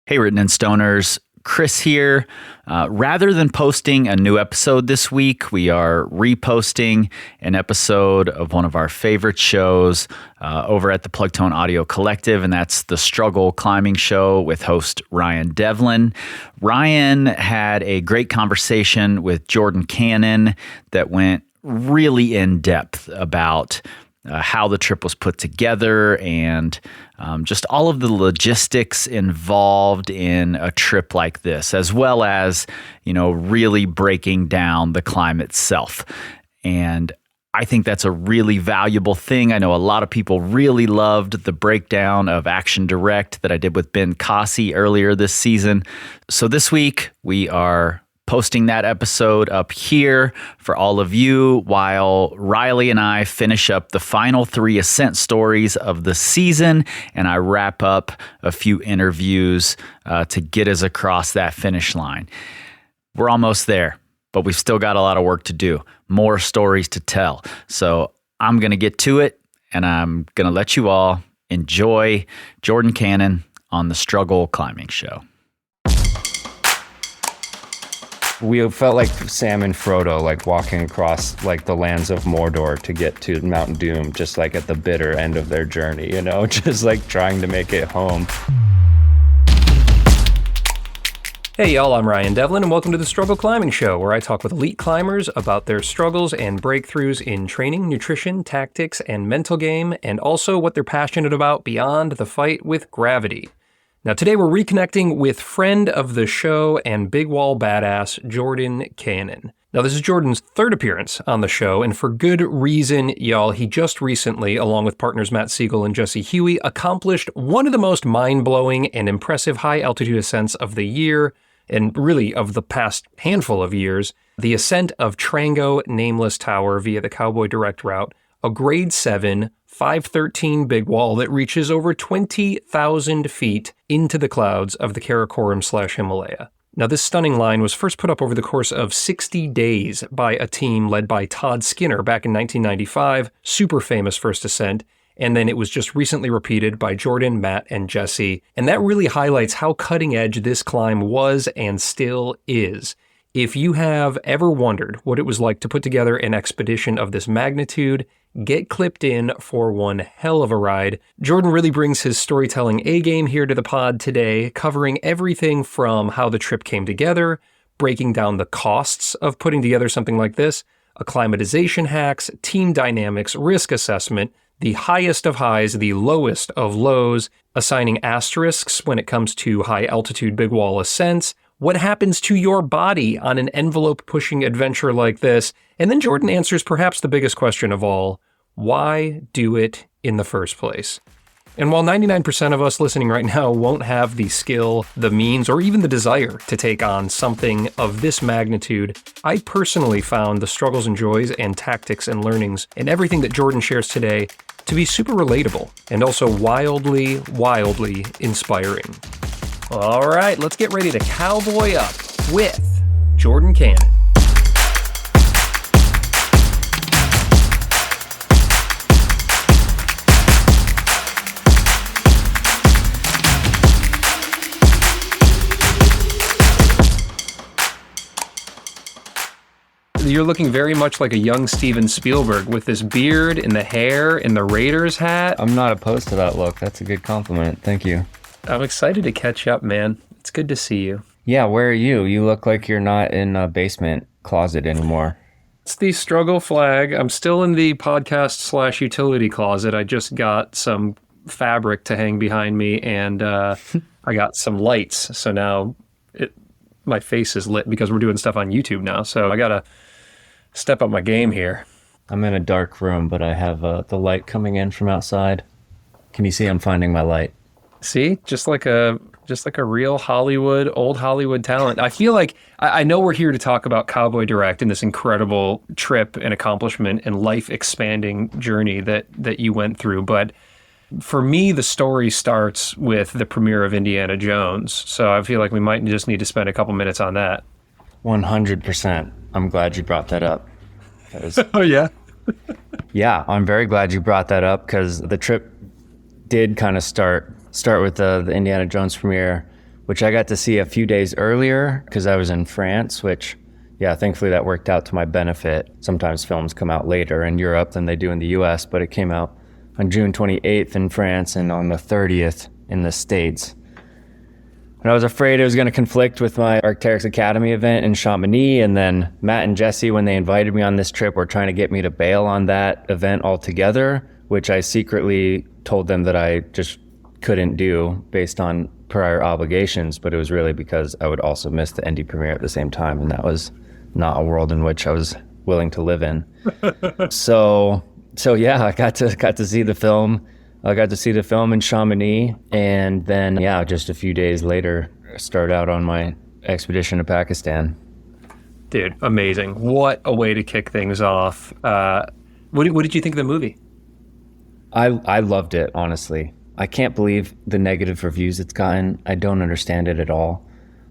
Hey, Written in Stoners, Chris here. Rather than posting a new episode this week, we are reposting an episode of one of our favorite shows over at the Plugtone Audio Collective, and that's the Struggle Climbing Show with host Ryan Devlin. Ryan had a great conversation with Jordan Cannon that went really in depth about how the trip was put together and just all of the logistics involved in a trip like this, as well as, really breaking down the climb itself. And I think that's a really valuable thing. I know a lot of people really loved the breakdown of Action Direct that I did with Ben Cossey earlier this season. So this week we are posting that episode up here for all of you while Riley and I finish up the final 3 ascent stories of the season, and I wrap up a few interviews to get us across that finish line. We're almost there, but we've still got a lot of work to do, more stories to tell. So I'm going to get to it, and I'm going to let you all enjoy Jordan Cannon on the Struggle Climbing Show. We felt like Sam and Frodo, like walking across like the lands of Mordor to get to Mount Doom, just like at the bitter end of their journey, just like trying to make it home. Hey y'all, I'm Ryan Devlin and welcome to the Struggle Climbing Show, where I talk with elite climbers about their struggles and breakthroughs in training, nutrition, tactics, and mental game, and also what they're passionate about beyond the fight with gravity. Now today we're reconnecting with friend of the show and big wall badass, Jordan Cannon. Now this is Jordan's 3rd appearance on the show, and for good reason, y'all. He just recently, along with partners Matt Siegel and Jesse Huey, accomplished one of the most mind-blowing and impressive high-altitude ascents of the year, and really of the past handful of years, the ascent of Trango Nameless Tower via the Cowboy Direct route, a grade 7, 513 big wall that reaches over 20,000 feet into the clouds of the Karakoram/Himalaya. Now, this stunning line was first put up over the course of 60 days by a team led by Todd Skinner back in 1995, super famous first ascent, and then it was just recently repeated by Jordan, Matt, and Jesse, and that really highlights how cutting edge this climb was and still is. If you have ever wondered what it was like to put together an expedition of this magnitude, get clipped in for one hell of a ride. Jordan really brings his storytelling A-game here to the pod today, covering everything from how the trip came together, breaking down the costs of putting together something like this, acclimatization hacks, team dynamics, risk assessment, the highest of highs, the lowest of lows, assigning asterisks when it comes to high-altitude big wall ascents, what happens to your body on an envelope-pushing adventure like this, and then Jordan answers perhaps the biggest question of all, why do it in the first place? And while 99% of us listening right now won't have the skill, the means, or even the desire to take on something of this magnitude, I personally found the struggles and joys and tactics and learnings and everything that Jordan shares today to be super relatable and also wildly, wildly inspiring. All right, let's get ready to cowboy up with Jordan Cannon. You're looking very much like a young Steven Spielberg with this beard and the hair and the Raiders hat. I'm not opposed to that look. That's a good compliment. Thank you. I'm excited to catch up, man. It's good to see you. Yeah, where are you? You look like you're not in a basement closet anymore. It's the struggle flag. I'm still in the podcast/utility closet. I just got some fabric to hang behind me, and I got some lights. So now my face is lit because we're doing stuff on YouTube now. So I got to step up my game here. I'm in a dark room, but I have the light coming in from outside. Can you see I'm finding my light? See, just like a real Hollywood, old Hollywood talent. I feel like I know we're here to talk about Cowboy Direct and this incredible trip and accomplishment and life expanding journey that you went through. But for me, the story starts with the premiere of Indiana Jones. So I feel like we might just need to spend a couple minutes on that. 100%. I'm glad you brought that up. Oh, yeah? Yeah, I'm very glad you brought that up because the trip did kind of start with the Indiana Jones premiere, which I got to see a few days earlier because I was in France, which, yeah, thankfully that worked out to my benefit. Sometimes films come out later in Europe than they do in the US, but it came out on June 28th in France and on the 30th in the States. And I was afraid it was going to conflict with my Arc'teryx Academy event in Chamonix. And then Matt and Jesse, when they invited me on this trip, were trying to get me to bail on that event altogether, which I secretly told them that I just couldn't do based on prior obligations. But it was really because I would also miss the Indy premiere at the same time. And that was not a world in which I was willing to live in. So yeah, I got to see the film. I got to see the film in Chamonix, and then, yeah, just a few days later, start out on my expedition to Pakistan. Dude, amazing. What a way to kick things off. What did you think of the movie? I loved it, honestly. I can't believe the negative reviews it's gotten. I don't understand it at all.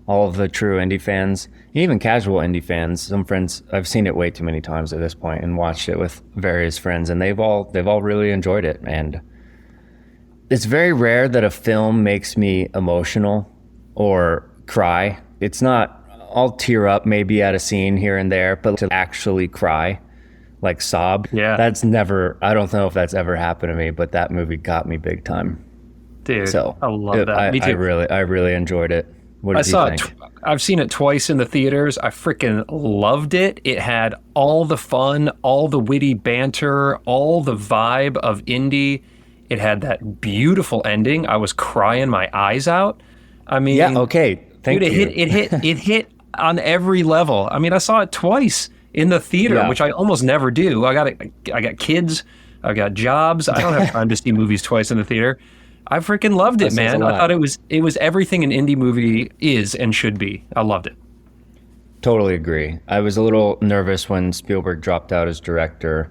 All of the true indie fans, even casual indie fans, some friends, I've seen it way too many times at this point and watched it with various friends, and they've all really enjoyed it. And it's very rare that a film makes me emotional or cry. It's not, I'll tear up maybe at a scene here and there, but to actually cry, like sob, that's never, I don't know if that's ever happened to me, but that movie got me big time. Dude, so I love that. Me too. I really enjoyed it. What did you think? I've seen it twice in the theaters. I freaking loved it. It had all the fun, all the witty banter, all the vibe of indie. It had that beautiful ending. I was crying my eyes out. I mean, yeah, okay, thank you. It hit on every level. I mean, I saw it twice in the theater, which I almost never do. I got kids, I got jobs. I don't have time to see movies twice in the theater. I freaking loved it, man. I thought it was everything an indie movie is and should be. I loved it. Totally agree. I was a little nervous when Spielberg dropped out as director,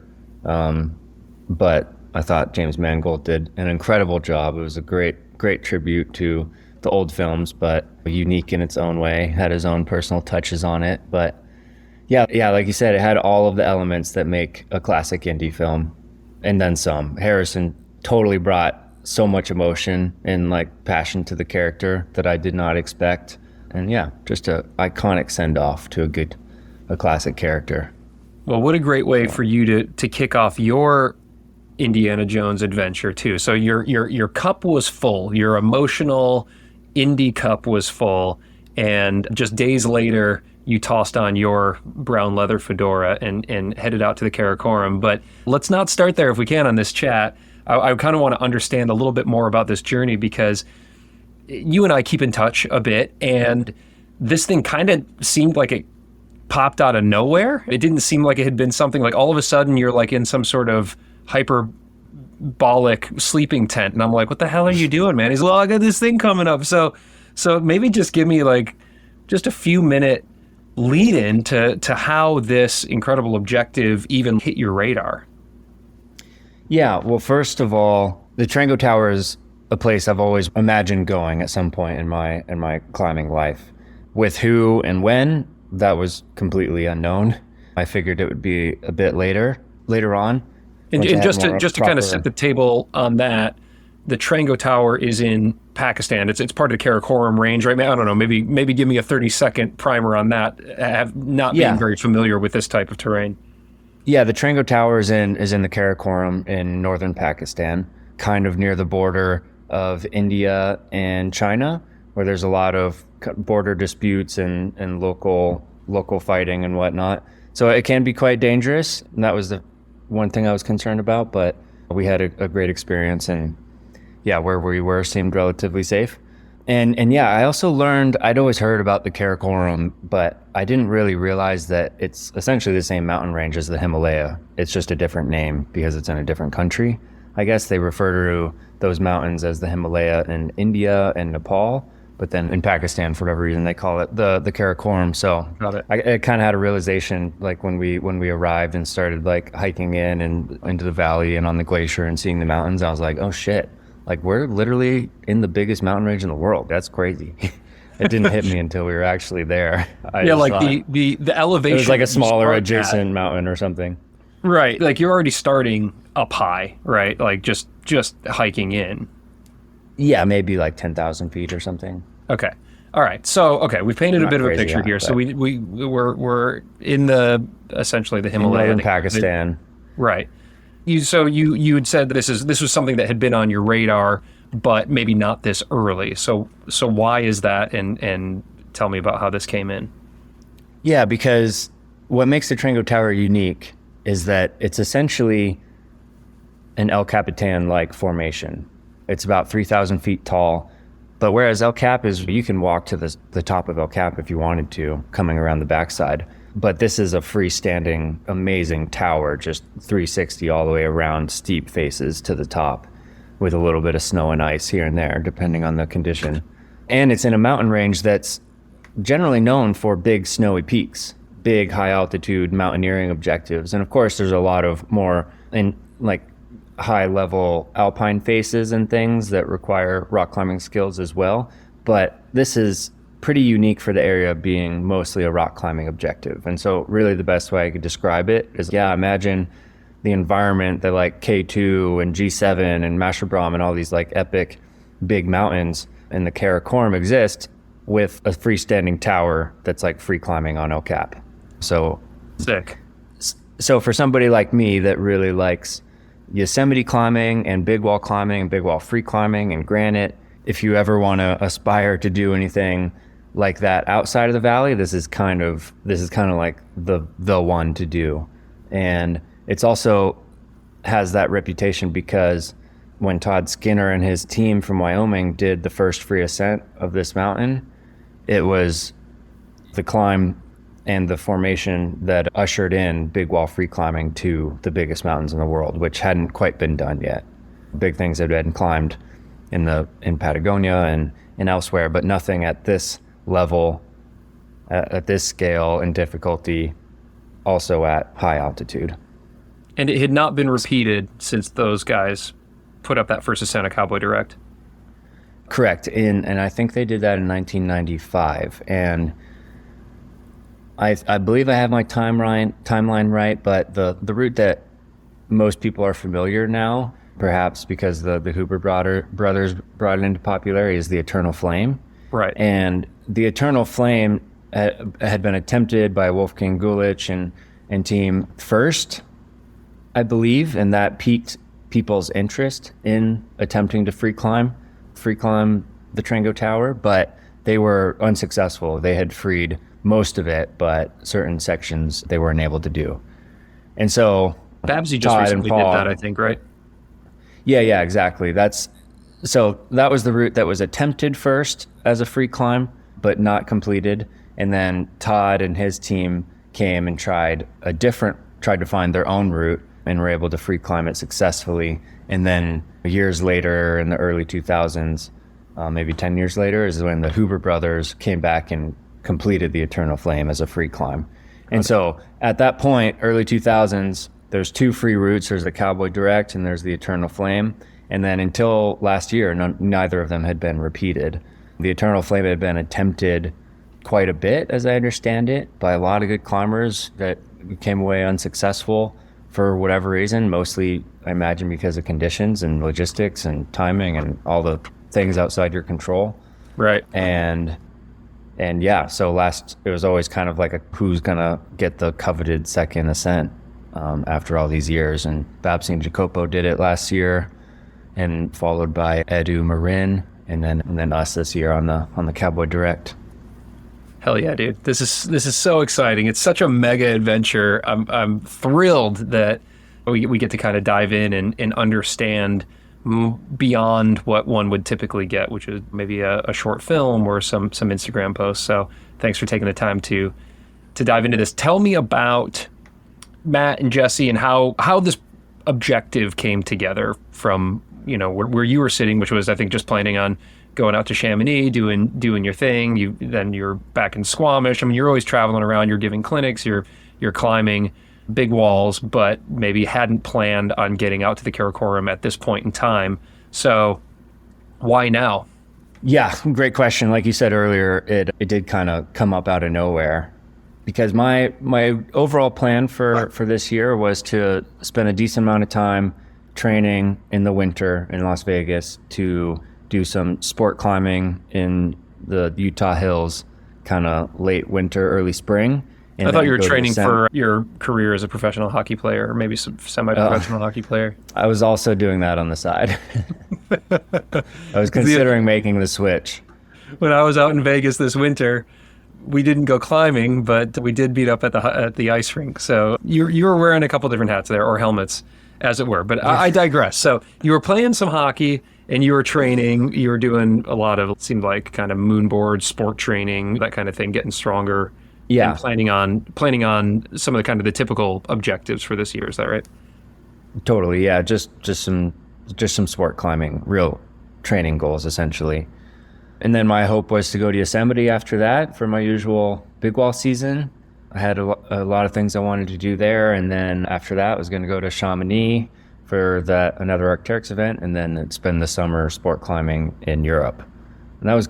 but I thought James Mangold did an incredible job. It was a great tribute to the old films, but unique in its own way, had his own personal touches on it. But yeah, like you said, it had all of the elements that make a classic indie film, and then some. Harrison totally brought so much emotion and like passion to the character that I did not expect. And yeah, just a iconic send-off to a classic character. Well, what a great way for you to kick off your Indiana Jones adventure too. So your cup was full, your emotional indie cup was full, and just days later you tossed on your brown leather fedora and headed out to the Karakoram. But let's not start there if we can on this chat. I kind of want to understand a little bit more about this journey, because you and I keep in touch a bit, and this thing kind of seemed like it popped out of nowhere. It didn't seem like it had been something like all of a sudden you're like in some sort of hyperbolic sleeping tent, and I'm like, what the hell are you doing, man? He's like, well, I got this thing coming up. So maybe just give me like just a few minute lead in to how this incredible objective even hit your radar. Yeah, well, first of all, the Trango Tower is a place I've always imagined going at some point in my climbing life. With who and when, that was completely unknown. I figured it would be a bit later on. And just to kind of set the table on that, the Trango Tower is in Pakistan. It's part of the Karakoram range, right? I don't know. Maybe give me a 30-second primer on that. I have not been very familiar with this type of terrain. Yeah, the Trango Tower is in the Karakoram in northern Pakistan, kind of near the border of India and China, where there's a lot of border disputes and local fighting and whatnot. So it can be quite dangerous, and that was the one thing I was concerned about, but we had a great experience, and yeah, where we were seemed relatively safe. And yeah, I also learned, I'd always heard about the Karakoram, but I didn't really realize that it's essentially the same mountain range as the Himalaya. It's just a different name because it's in a different country. I guess they refer to those mountains as the Himalaya in India and Nepal, but then in Pakistan, for whatever reason, they call it the Karakoram. So I kind of had a realization, like when we arrived and started like hiking in and into the valley and on the glacier and seeing the mountains, I was like, oh shit. Like, we're literally in the biggest mountain range in the world. That's crazy. It didn't hit me until we were actually there. The elevation. It was like a smaller adjacent mountain or something. Right. Like, you're already starting up high, right? Like, just hiking in. Yeah, maybe like 10,000 feet or something. Okay. All right. So, okay, we've painted a Not bit of a crazy picture high, here. So but- we're in essentially the in Himalaya. northern Pakistan. Right. You had said that this was something that had been on your radar, but maybe not this early. So why is that? And tell me about how this came in. Yeah, because what makes the Trango Tower unique is that it's essentially an El Capitan-like formation. It's about 3,000 feet tall. But whereas El Cap is, you can walk to the top of El Cap if you wanted to, coming around the backside. But this is a freestanding, amazing tower, just 360 all the way around, steep faces to the top, with a little bit of snow and ice here and there, depending on the condition. And it's in a mountain range that's generally known for big snowy peaks, big high altitude mountaineering objectives. And of course, there's a lot of more high level alpine faces and things that require rock climbing skills as well. But this is pretty unique for the area, being mostly a rock climbing objective. And so really the best way I could describe it is, imagine the environment that like K2 and G7 and Masherbrum and all these like epic big mountains in the Karakoram exist, with a freestanding tower that's like free climbing on El Cap. So Sick. So for somebody like me that really likes Yosemite climbing and big wall climbing and big wall free climbing and granite, if you ever want to aspire to do anything like that outside of the valley, this is kind of like the one to do. And it's also has that reputation because when Todd Skinner and his team from Wyoming did the first free ascent of this mountain, it was the climb and the formation that ushered in big wall free climbing to the biggest mountains in the world, which hadn't quite been done yet. Big things had been climbed in Patagonia and elsewhere, but nothing at this level, at this scale and difficulty, also at high altitude. And it had not been repeated since those guys put up that first ascent of Cowboy Direct. Correct. And I think they did that in 1995. And I believe I have my timeline right, but the route that most people are familiar now, perhaps because the Hooper brothers brought it into popularity, is the Eternal Flame. Right. And the Eternal Flame had been attempted by Wolfgang Gulich and team first, I believe, and that piqued people's interest in attempting to free climb the Trango Tower, but they were unsuccessful. They had freed most of it, but certain sections they weren't able to do. And so Babsy just recently did that, I think, right? Yeah, exactly. That was the route that was attempted first as a free climb, but not completed. And then Todd and his team came and tried to find their own route and were able to free climb it successfully. And then years later, in the early 2000s, maybe 10 years later, is when the Huber brothers came back and completed the Eternal Flame as a free climb. And so at that point, early 2000s, there's two free routes. There's the Cowboy Direct and there's the Eternal Flame. And then until last year, neither of them had been repeated. The Eternal Flame had been attempted quite a bit, as I understand it, by a lot of good climbers that came away unsuccessful for whatever reason, mostly, I imagine, because of conditions and logistics and timing and all the things outside your control. Right. And yeah, so it was always kind of like who's gonna get the coveted second ascent after all these years. And Babsy and Jacopo did it last year, and followed by Edu Marin, and then us this year on the Cowboy Direct. Hell yeah, dude! This is so exciting. It's such a mega adventure. I'm thrilled that we get to kind of dive in and understand beyond what one would typically get, which is maybe a short film or some Instagram posts. So thanks for taking the time to dive into this. Tell me about Matt and Jesse and how this objective came together from, where you were sitting, which was, I think, just planning on going out to Chamonix, doing your thing. Then you're back in Squamish. I mean, you're always traveling around. You're giving clinics. You're climbing big walls, but maybe hadn't planned on getting out to the Karakoram at this point in time. So why now? Yeah, great question. Like you said earlier, it did kind of come up out of nowhere, because my overall plan for this year was to spend a decent amount of time training in the winter in Las Vegas to do some sport climbing in the Utah hills, kind of late winter, early spring. I thought you were training for your career as a professional hockey player, or maybe some semi-professional hockey player. I was also doing that on the side. I was considering making the switch. When I was out in Vegas this winter, we didn't go climbing, but we did beat up at the ice rink. So you were wearing a couple different hats there, or helmets, as it were. But I digress. So you were playing some hockey, and you were training. You were doing a lot of, it seemed like, kind of moonboard sport training, that kind of thing, getting stronger. Yeah. And planning on some of the kind of the typical objectives for this year. Is that right? Totally. Yeah. Just some sport climbing, real training goals, essentially. And then my hope was to go to Yosemite after that for my usual big wall season. I had a lot of things I wanted to do there. And then after that, I was going to go to Chamonix for another Arc'teryx event, and then spend the summer sport climbing in Europe. And that was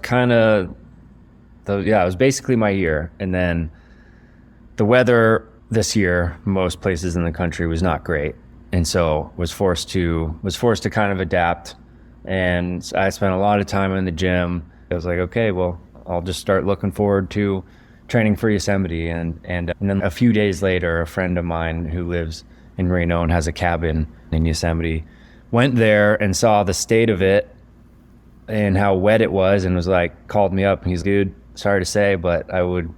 it was basically my year. And then the weather this year, most places in the country, was not great. And so was forced to kind of adapt. And I spent a lot of time in the gym. I was like, okay, well, I'll just start looking forward to training for Yosemite. And then a few days later, a friend of mine who lives in Reno and has a cabin in Yosemite went there and saw the state of it and how wet it was, and was like, called me up, and he's, dude, sorry to say, but I would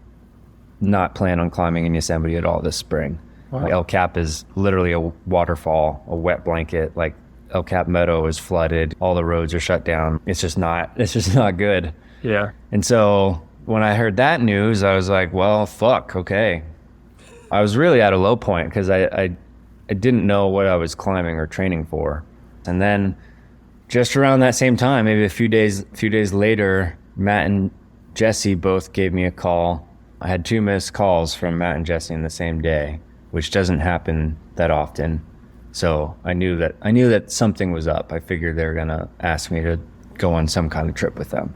not plan on climbing in Yosemite at all this spring. Wow. El Cap is literally a waterfall, a wet blanket. Like, El Cap Meadow is flooded. All the roads are shut down. It's just not good. Yeah. And so when I heard that news, I was like, well, fuck, okay. I was really at a low point because I didn't know what I was climbing or training for. And then just around that same time, maybe a few days later, Matt and Jesse both gave me a call. I had 2 missed calls from Matt and Jesse in the same day, which doesn't happen that often. So I knew that something was up. I figured they were gonna ask me to go on some kind of trip with them.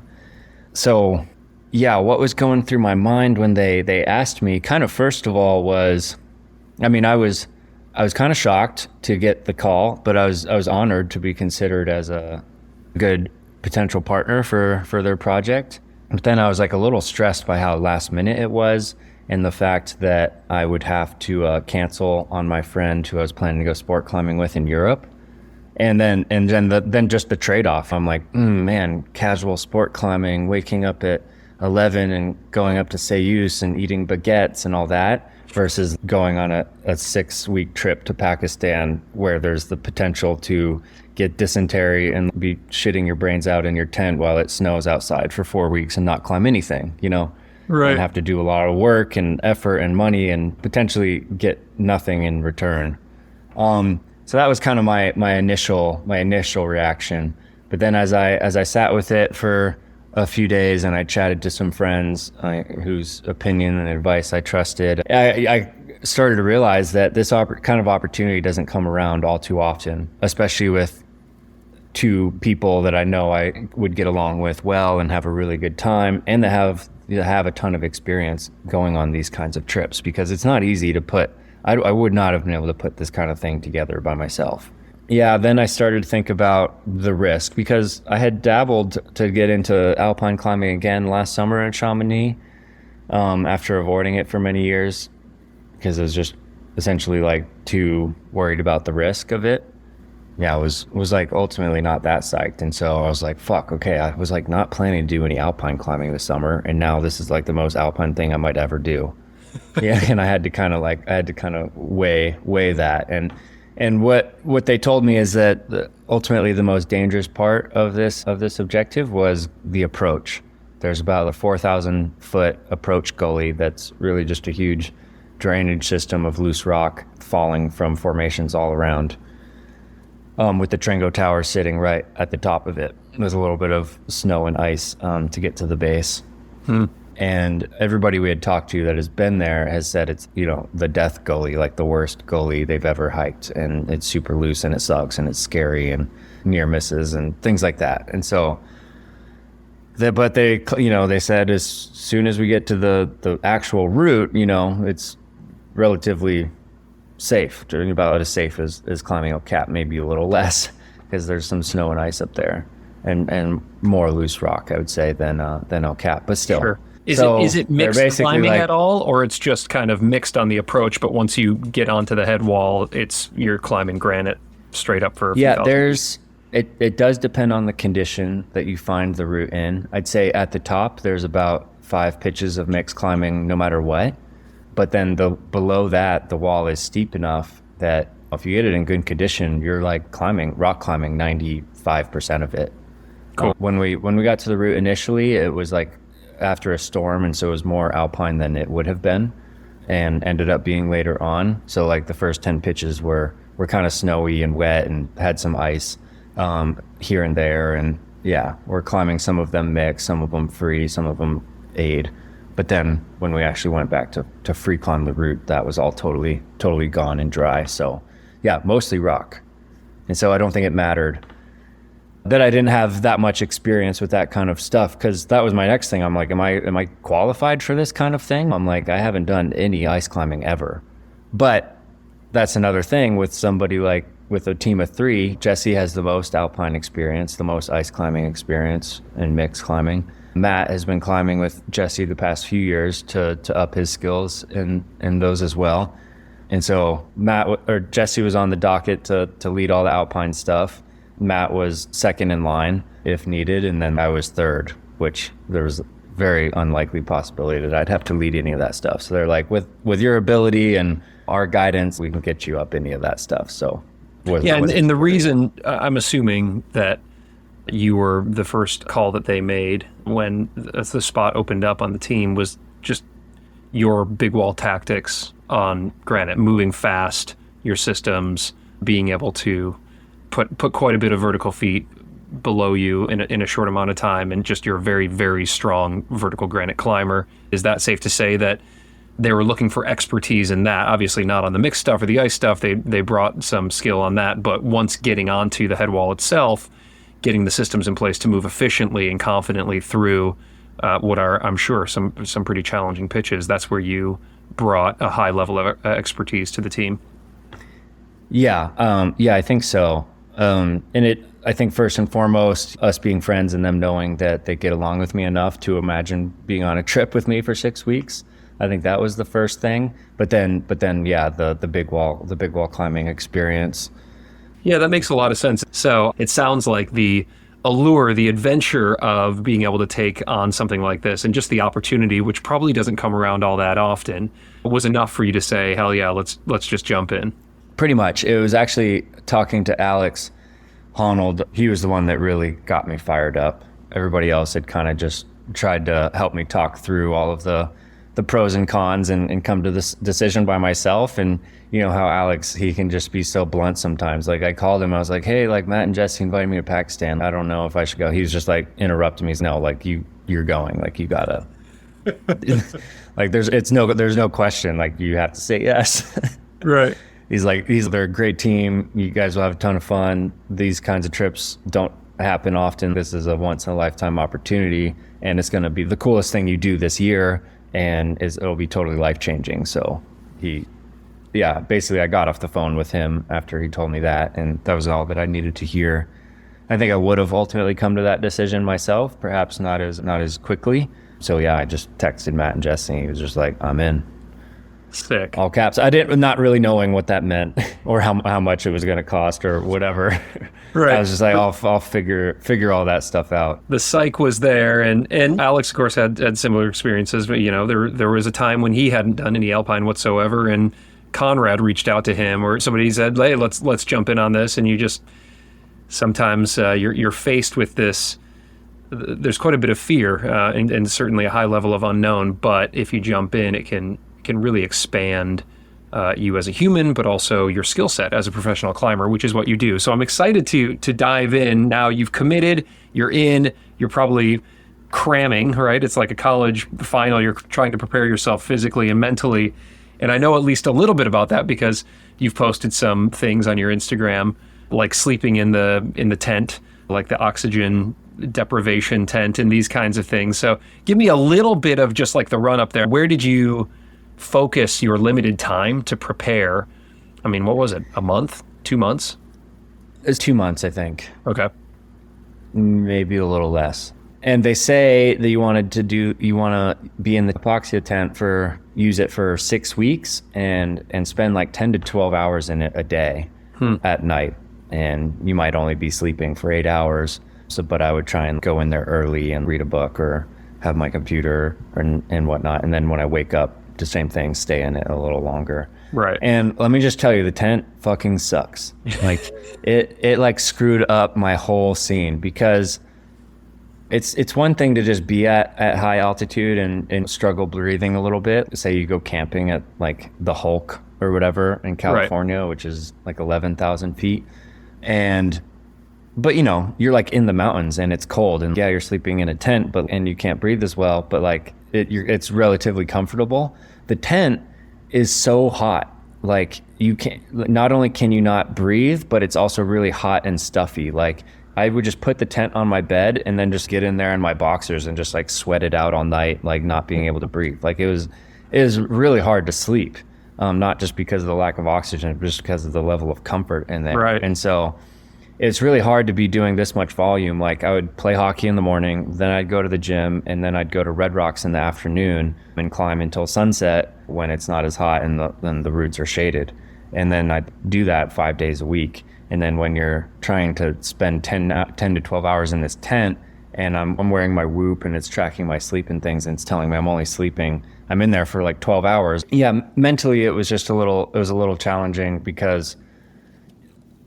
So yeah, what was going through my mind when they asked me, kind of first of all was, I mean, I was kind of shocked to get the call, but I was honored to be considered as a good potential partner for their project. But then I was like a little stressed by how last minute it was, and the fact that I would have to cancel on my friend who I was planning to go sport climbing with in Europe. And then just the trade-off. I'm like, man, casual sport climbing, waking up at 11 and going up to Sayus and eating baguettes and all that, versus going on a 6-week trip to Pakistan where there's the potential to get dysentery and be shitting your brains out in your tent while it snows outside for 4 weeks and not climb anything, Right. And have to do a lot of work and effort and money and potentially get nothing in return. So that was kind of my initial reaction. But then as I sat with it for a few days and I chatted to some friends whose opinion and advice I trusted, I started to realize that this kind of opportunity doesn't come around all too often, especially with 2 people that I know I would get along with well and have a really good time, and that have a ton of experience going on these kinds of trips, because it's not easy to put. I would not have been able to put this kind of thing together by myself. Yeah, then I started to think about the risk, because I had dabbled to get into alpine climbing again last summer in Chamonix, after avoiding it for many years because I was just essentially like too worried about the risk of it. Yeah, I was like ultimately not that psyched. And so I was like, fuck, okay. I was like not planning to do any alpine climbing this summer, and now this is like the most alpine thing I might ever do. Yeah, and I had to kind of weigh that. And what they told me is that ultimately the most dangerous part of this objective was the approach. There's about a 4,000 foot approach gully that's really just a huge drainage system of loose rock falling from formations all around, with the Trango Tower sitting right at the top of it. There's a little bit of snow and ice to get to the base. And everybody we had talked to that has been there has said it's, the death gully, like the worst gully they've ever hiked. And it's super loose and it sucks and it's scary and near misses and things like that. And so, but they said as soon as we get to the actual route, it's relatively safe, about as safe as climbing El Cap, maybe a little less, because there's some snow and ice up there. and more loose rock, I would say, than El Cap, but still. Sure. So Is it they're mixed basically climbing like- at all, or it's just kind of mixed on the approach, but once you get onto the head wall, you're climbing granite straight up for a few Yeah, thousand feet? it does depend on the condition that you find the route in. I'd say at the top, there's about 5 pitches of mixed climbing no matter what. But then below that, the wall is steep enough that if you get it in good condition, you're like rock climbing 95% of it. Cool. When we got to the route initially, it was like after a storm, and so it was more alpine than it would have been, and ended up being later on. So like the first 10 pitches were kind of snowy and wet and had some ice here and there, and yeah, we're climbing some of them mixed, some of them free, some of them aid. But then when we actually went back to free climb the route, that was all totally gone and dry. So yeah, mostly rock. And so I don't think it mattered that I didn't have that much experience with that kind of stuff, because that was my next thing. I'm like, am I qualified for this kind of thing? I'm like, I haven't done any ice climbing ever. But that's another thing with somebody like with a team of 3. Jesse has the most alpine experience, the most ice climbing experience and mixed climbing. Matt has been climbing with Jesse the past few years to up his skills in those as well. And so Jesse was on the docket to lead all the alpine stuff. Matt was second in line if needed, and then I was third, which there was a very unlikely possibility that I'd have to lead any of that stuff. So they're like, with your ability and our guidance, we can get you up any of that stuff. So and the reason I'm assuming that you were the first call that they made when the spot opened up on the team was just your big wall tactics on granite, moving fast, your systems, being able to put quite a bit of vertical feet below you in a short amount of time, and just you're a very, very strong vertical granite climber. Is that safe to say that they were looking for expertise in that? Obviously not on the mixed stuff or the ice stuff. They brought some skill on that, but once getting onto the head wall itself, getting the systems in place to move efficiently and confidently through what are, I'm sure, some pretty challenging pitches, that's where you brought a high level of expertise to the team. Yeah, I think so. I think first and foremost, us being friends and them knowing that they get along with me enough to imagine being on a trip with me for 6 weeks. I think that was the first thing. But then, yeah, the big wall climbing experience. Yeah, that makes a lot of sense. So it sounds like the allure, the adventure of being able to take on something like this, and just the opportunity, which probably doesn't come around all that often, was enough for you to say, hell yeah, let's just jump in. Pretty much. It was actually talking to Alex Honnold. He was the one that really got me fired up. Everybody else had kind of just tried to help me talk through all of the pros and cons and come to this decision by myself. And you know how Alex, he can just be so blunt sometimes. Like I called him, I was like, hey, like Matt and Jesse invited me to Pakistan. I don't know if I should go. He was just like interrupting me. He's no, like you're going, like you gotta, like there's no question. Like you have to say yes. Right. He's like, they're a great team. You guys will have a ton of fun. These kinds of trips don't happen often. This is a once in a lifetime opportunity, and it's going to be the coolest thing you do this year, and it'll be totally life changing. So basically I got off the phone with him after he told me that, and that was all that I needed to hear. I think I would have ultimately come to that decision myself, perhaps not as quickly. So yeah, I just texted Matt and Jesse, and he was just like, I'm in. Sick. All caps. Not really knowing what that meant or how much it was going to cost or whatever. Right. I was just like, I'll figure all that stuff out. The psych was there, and Alex, of course, had similar experiences. But you know, there was a time when he hadn't done any alpine whatsoever, and Conrad reached out to him, or somebody said, "Hey, let's jump in on this." And you just sometimes you're faced with this. There's quite a bit of fear and certainly a high level of unknown. But if you jump in, it can really expand you as a human, but also your skill set as a professional climber, which is what you do. So I'm excited to dive in. Now you've committed, you're in, you're probably cramming, right? It's like a college final. You're trying to prepare yourself physically and mentally. And I know at least a little bit about that because you've posted some things on your Instagram, like sleeping in the tent, like the oxygen deprivation tent and these kinds of things. So give me a little bit of just like the run up there. Where did you focus your limited time to prepare? I mean, what was it? A month? 2 months? It's 2 months, I think. Okay. maybe a little less. And they say that you want to be in the hypoxia tent use it for 6 weeks and spend like 10 to 12 hours in it a day at night. And you might only be sleeping for 8 hours. But I would try and go in there early and read a book or have my computer and whatnot. And then when I wake up, the same thing, stay in it a little longer. Right. And let me just tell you, the tent fucking sucks. Like it like screwed up my whole scene, because it's one thing to just be at high altitude and struggle breathing a little bit. Say you go camping at like the Hulk or whatever in California, which is like 11,000 feet. But you're like in the mountains and it's cold, and yeah, you're sleeping in a tent, and you can't breathe as well, but like it's relatively comfortable. The tent is so hot. Like not only can you not breathe, but it's also really hot and stuffy. Like I would just put the tent on my bed and then just get in there in my boxers and just like sweat it out all night, like not being able to breathe. Like it was really hard to sleep. Not just because of the lack of oxygen, but just because of the level of comfort in there. Right. And so it's really hard to be doing this much volume. Like I would play hockey in the morning, then I'd go to the gym, and then I'd go to Red Rocks in the afternoon and climb until sunset when it's not as hot and the routes are shaded. And then I'd do that 5 days a week. And then when you're trying to spend 10 to 12 hours in this tent, and I'm wearing my Whoop and it's tracking my sleep and things, and it's telling me I'm in there for like 12 hours. Yeah, mentally it was a little challenging, because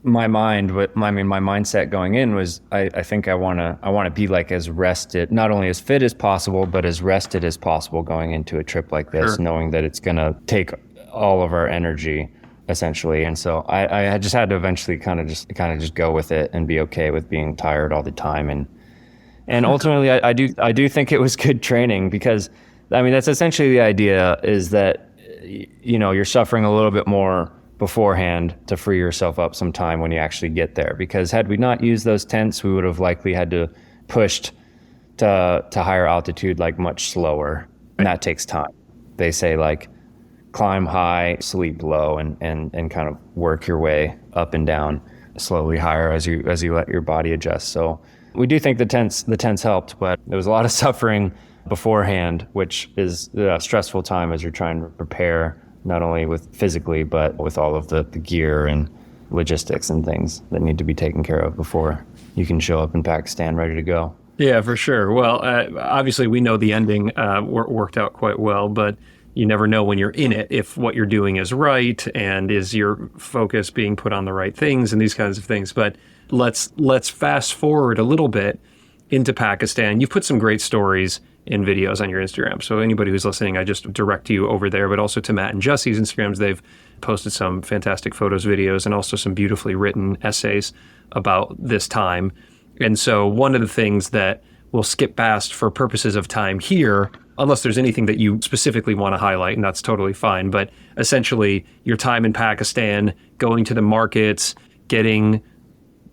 my mindset going in was, I think I want to be like as rested, not only as fit as possible, but as rested as possible going into a trip like this, Sure. knowing that it's going to take all of our energy essentially. And so I just had to eventually kind of just go with it and be okay with being tired all the time. And ultimately I do think it was good training, because I mean, that's essentially the idea, is that, you're suffering a little bit more beforehand to free yourself up some time when you actually get there. Because had we not used those tents, we would have likely had to pushed to higher altitude like much slower. And that takes time. They say like climb high, sleep low, and kind of work your way up and down slowly higher as you let your body adjust. So we do think the tents helped, but there was a lot of suffering beforehand, which is a stressful time as you're trying to prepare, not only with physically, but with all of the gear and logistics and things that need to be taken care of before you can show up in Pakistan ready to go. Yeah, for sure. Well, obviously we know the ending worked out quite well, but you never know when you're in it if what you're doing is right, and is your focus being put on the right things and these kinds of things. But let's fast forward a little bit into Pakistan. You've put some great stories in videos on your Instagram. So anybody who's listening, I just direct you over there, but also to Matt and Jesse's Instagrams. They've posted some fantastic photos, videos, and also some beautifully written essays about this time. And so one of the things that we'll skip past for purposes of time here, unless there's anything that you specifically want to highlight, and that's totally fine. But essentially your time in Pakistan, going to the markets, getting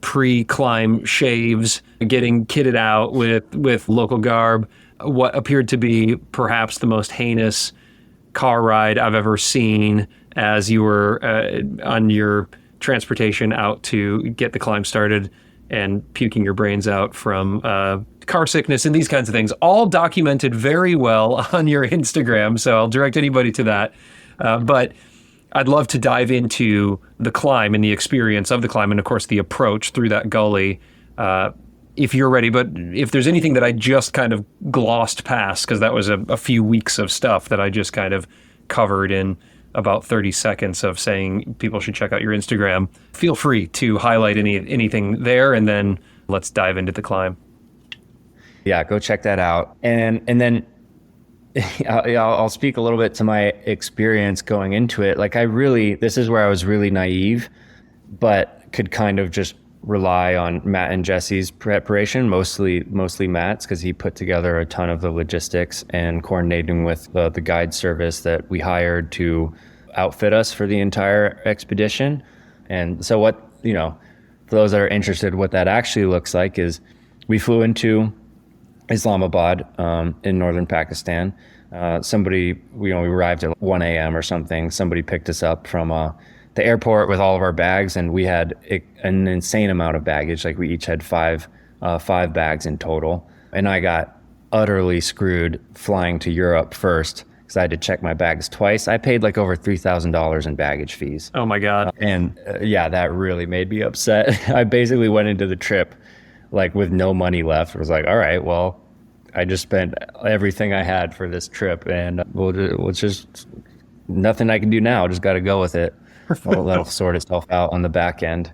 pre-climb shaves, getting kitted out with local garb, what appeared to be perhaps the most heinous car ride I've ever seen as you were on your transportation out to get the climb started, and puking your brains out from car sickness and these kinds of things, all documented very well on your Instagram. So I'll direct anybody to that. But I'd love to dive into the climb and the experience of the climb, and of course the approach through that gully, if you're ready. But if there's anything that I just kind of glossed past, because that was a few weeks of stuff that I just kind of covered in about 30 seconds of saying people should check out your Instagram, feel free to highlight anything there, and then let's dive into the climb. Yeah, go check that out. And then I'll speak a little bit to my experience going into it. Like this is where I was really naive, but could kind of just rely on Matt and Jesse's preparation, mostly Matt's, because he put together a ton of the logistics and coordinating with the guide service that we hired to outfit us for the entire expedition. And so for those that are interested, what that actually looks like is we flew into Islamabad in northern Pakistan. We arrived at 1 a.m. or something. Somebody picked us up from the airport with all of our bags, and we had an insane amount of baggage. Like we each had 5 5 bags in total. And I got utterly screwed flying to Europe first because I had to check my bags twice. I paid like over $3,000 in baggage fees. Oh my God. Yeah, that really made me upset. I basically went into the trip like with no money left. I was like, all right, well, I just spent everything I had for this trip, and we'll just nothing I can do now. Just got to go with it. That'll sort itself out on the back end.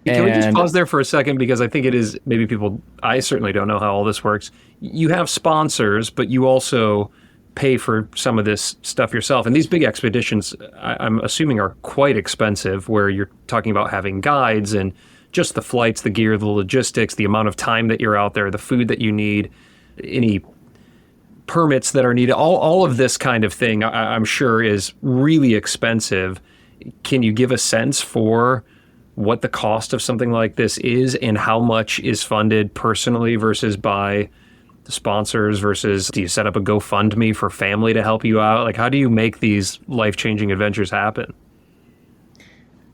Can we just pause there for a second? Because I think it is, maybe people, I certainly don't know how all this works. You have sponsors, but you also pay for some of this stuff yourself. And these big expeditions, I'm assuming, are quite expensive, where you're talking about having guides and just the flights, the gear, the logistics, the amount of time that you're out there, the food that you need, any permits that are needed, all of this kind of thing, I'm sure is really expensive. Can you give a sense for what the cost of something like this is and how much is funded personally versus by the sponsors, versus do you set up a GoFundMe for family to help you out? Like, how do you make these life-changing adventures happen?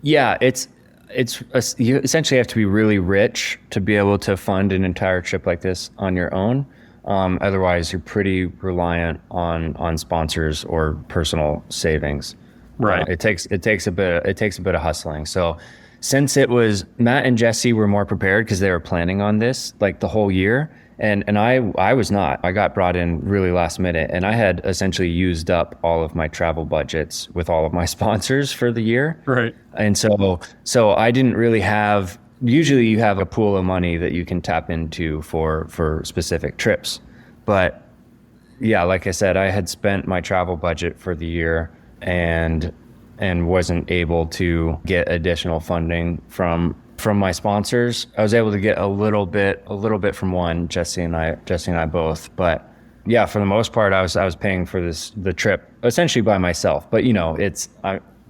Yeah, you essentially have to be really rich to be able to fund an entire trip like this on your own. Otherwise, you're pretty reliant on sponsors or personal savings. Right. It takes a bit of hustling. So since it was Matt and Jesse were more prepared because they were planning on this like the whole year, and I was not. I got brought in really last minute, and I had essentially used up all of my travel budgets with all of my sponsors for the year. Right. And so I didn't really have. Usually you have a pool of money that you can tap into for specific trips. But yeah, like I said, I had spent my travel budget for the year and wasn't able to get additional funding from my sponsors. I was able to get a little bit from one, Jesse and I both. But yeah, for the most part, I was paying for the trip essentially by myself. But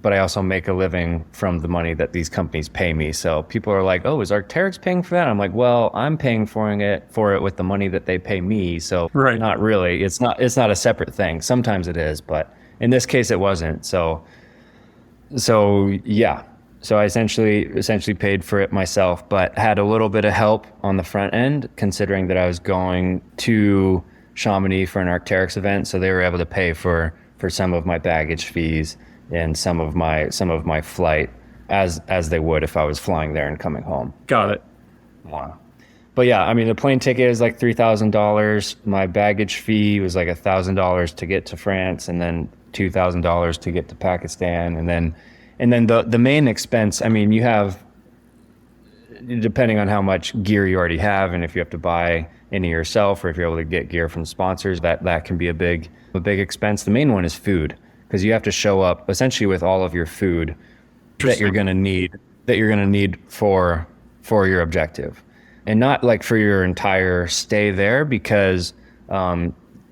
but I also make a living from the money that these companies pay me. So people are like, "Oh, is Arc'teryx paying for that?" I'm like, "Well, I'm paying for it with the money that they pay me." So right. Not really. It's not a separate thing. Sometimes it is, but in this case, it wasn't. So yeah. So I essentially paid for it myself, but had a little bit of help on the front end, considering that I was going to Chamonix for an Arc'teryx event. So they were able to pay for some of my baggage fees and some of my flight as they would if I was flying there and coming home. Got it. Wow. But yeah, I mean, the plane ticket is like $3,000. My baggage fee was like $1,000 to get to France, and then $2,000 to get to Pakistan, and then the main expense. I mean, you have, depending on how much gear you already have, and if you have to buy any yourself, or if you're able to get gear from sponsors, that can be a big expense. The main one is food, because you have to show up essentially with all of your food that you're going to need for your objective, and not like for your entire stay there, because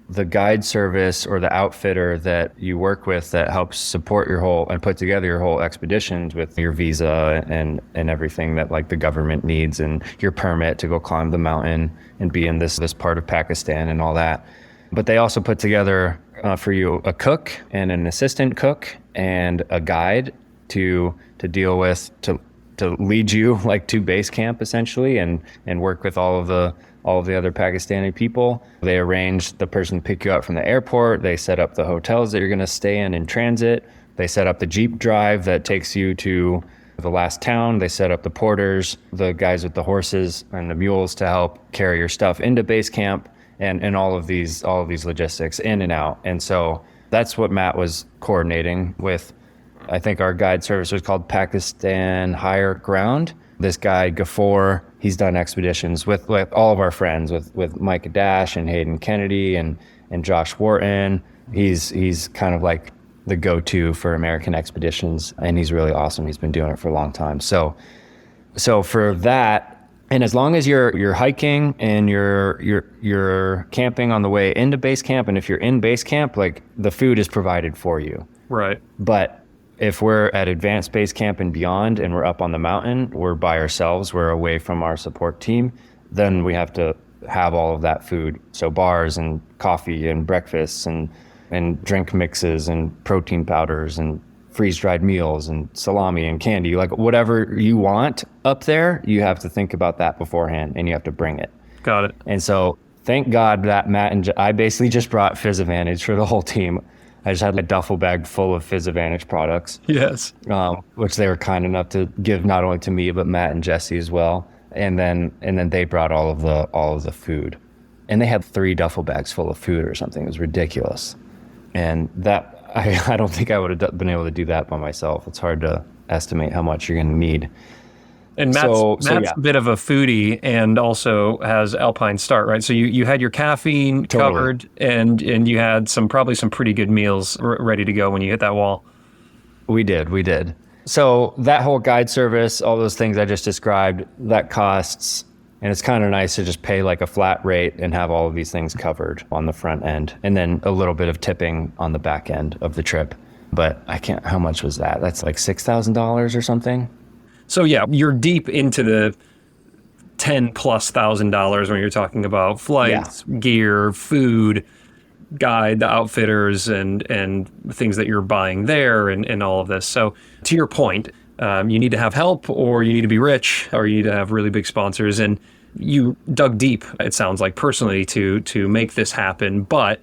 the guide service or the outfitter that you work with that helps support your whole and put together your whole expeditions with your visa and everything that like the government needs, and your permit to go climb the mountain and be in this part of Pakistan and all that. But they also put together for you a cook and an assistant cook and a guide to deal with, to lead you like to base camp essentially, and work with all of the other Pakistani people. They arrange the person to pick you up from the airport. They set up the hotels that you're going to stay in transit. They set up the Jeep drive that takes you to the last town. They set up the porters, the guys with the horses and the mules to help carry your stuff into base camp, and all of these logistics in and out. And so that's what Matt was coordinating with. I think our guide service was called Pakistan Higher Ground. This guy, Gafoor, he's done expeditions with all of our friends, with Micah Dash and Hayden Kennedy and Josh Wharton. He's kind of like the go-to for American expeditions, and he's really awesome. He's been doing it for a long time. So for that, and as long as you're hiking and you're camping on the way into base camp, and if you're in base camp, like the food is provided for you. Right. But if we're at advanced base camp and beyond, and we're up on the mountain, we're by ourselves, we're away from our support team, then we have to have all of that food. So bars and coffee and breakfasts and drink mixes and protein powders and freeze-dried meals and salami and candy, like whatever you want up there, you have to think about that beforehand, and you have to bring it. Got it. And so thank God that Matt and I basically just brought Fizz Advantage for the whole team. I just had a duffel bag full of Fizz Advantage products. Yes. Which they were kind enough to give not only to me, but Matt and Jesse as well. And then they brought all of the food. And they had 3 duffel bags full of food or something. It was ridiculous. And that, I don't think I would have been able to do that by myself. It's hard to estimate how much you're going to need. And Matt's a bit of a foodie and also has Alpine Start, right? So you had your caffeine covered and you had probably some pretty good meals ready to go when you hit that wall. We did. So that whole guide service, all those things I just described, that costs, and it's kind of nice to just pay like a flat rate and have all of these things covered on the front end, and then a little bit of tipping on the back end of the trip. But how much was that? That's like $6,000 or something. So yeah, you're deep into the $10,000+ when you're talking about flights, gear, food, guide, the outfitters, and things that you're buying there, and all of this. So to your point, you need to have help, or you need to be rich, or you need to have really big sponsors. And you dug deep, it sounds like, personally to make this happen, but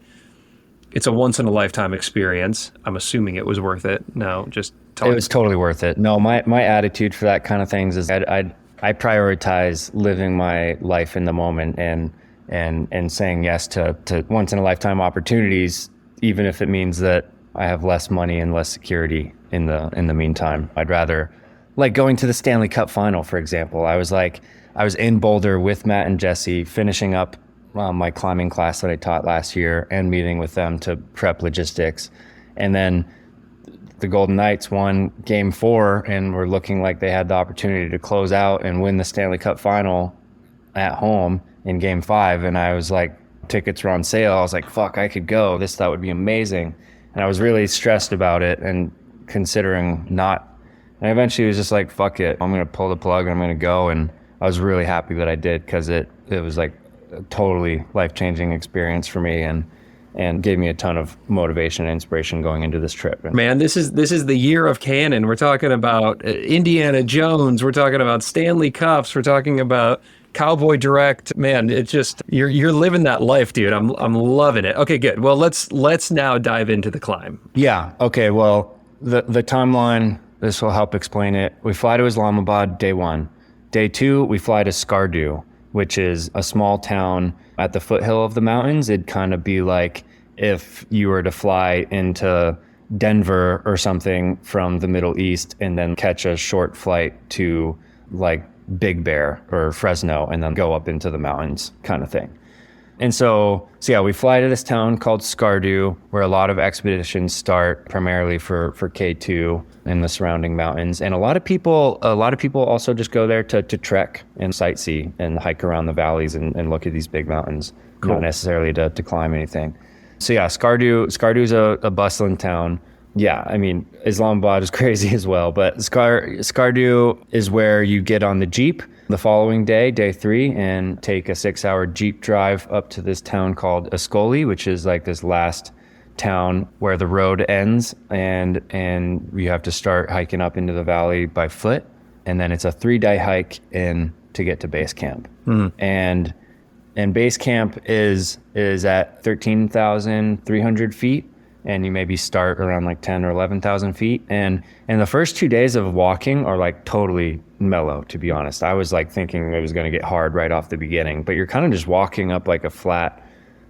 it's a once in a lifetime experience. I'm assuming it was worth it. No, just it was totally worth it. No, my attitude for that kind of things is I prioritize living my life in the moment and saying yes to once in a lifetime opportunities, even if it means that I have less money and less security in the meantime. I'd rather, like going to the Stanley Cup final, for example. I was in Boulder with Matt and Jesse, finishing up my climbing class that I taught last year and meeting with them to prep logistics. And then the Golden Knights won Game 4 and were looking like they had the opportunity to close out and win the Stanley Cup final at home in Game 5. And I was like, tickets were on sale. I was like, fuck, I could go. That would be amazing. And I was really stressed about it and considering not. And eventually was just like, fuck it. I'm going to pull the plug and I'm going to go. And I was really happy that I did, because it was like a totally life-changing experience for me and gave me a ton of motivation and inspiration going into this trip. Man, this is the year of canon. We're talking about Indiana Jones. We're talking about Stanley Cups. We're talking about Cowboy Direct. Man, it's just you're living that life, dude. I'm loving it. Okay, good. Well, let's now dive into the climb. Yeah. Okay. Well, the timeline, this will help explain it. We fly to Islamabad day 1. Day 2, we fly to Skardu, which is a small town at the foothill of the mountains. It'd kind of be like if you were to fly into Denver or something from the Middle East and then catch a short flight to like Big Bear or Fresno and then go up into the mountains kind of thing. And so yeah, we fly to this town called Skardu, where a lot of expeditions start, primarily for K2 and the surrounding mountains. And a lot of people also just go there to trek and sightsee and hike around the valleys and look at these big mountains, cool. Not necessarily to climb anything. So yeah, Skardu's a bustling town. Yeah, I mean, Islamabad is crazy as well, but Skardu is where you get on the Jeep the following day, day 3, and take a 6-hour Jeep drive up to this town called Ascoli, which is like this last town where the road ends, and you have to start hiking up into the valley by foot, and then it's a 3-day hike in to get to base camp. And base camp is at 13,300 feet. And you maybe start around like 10 or 11,000 feet. And the first 2 days of walking are like totally mellow, to be honest. I was like thinking it was going to get hard right off the beginning, but you're kind of just walking up like a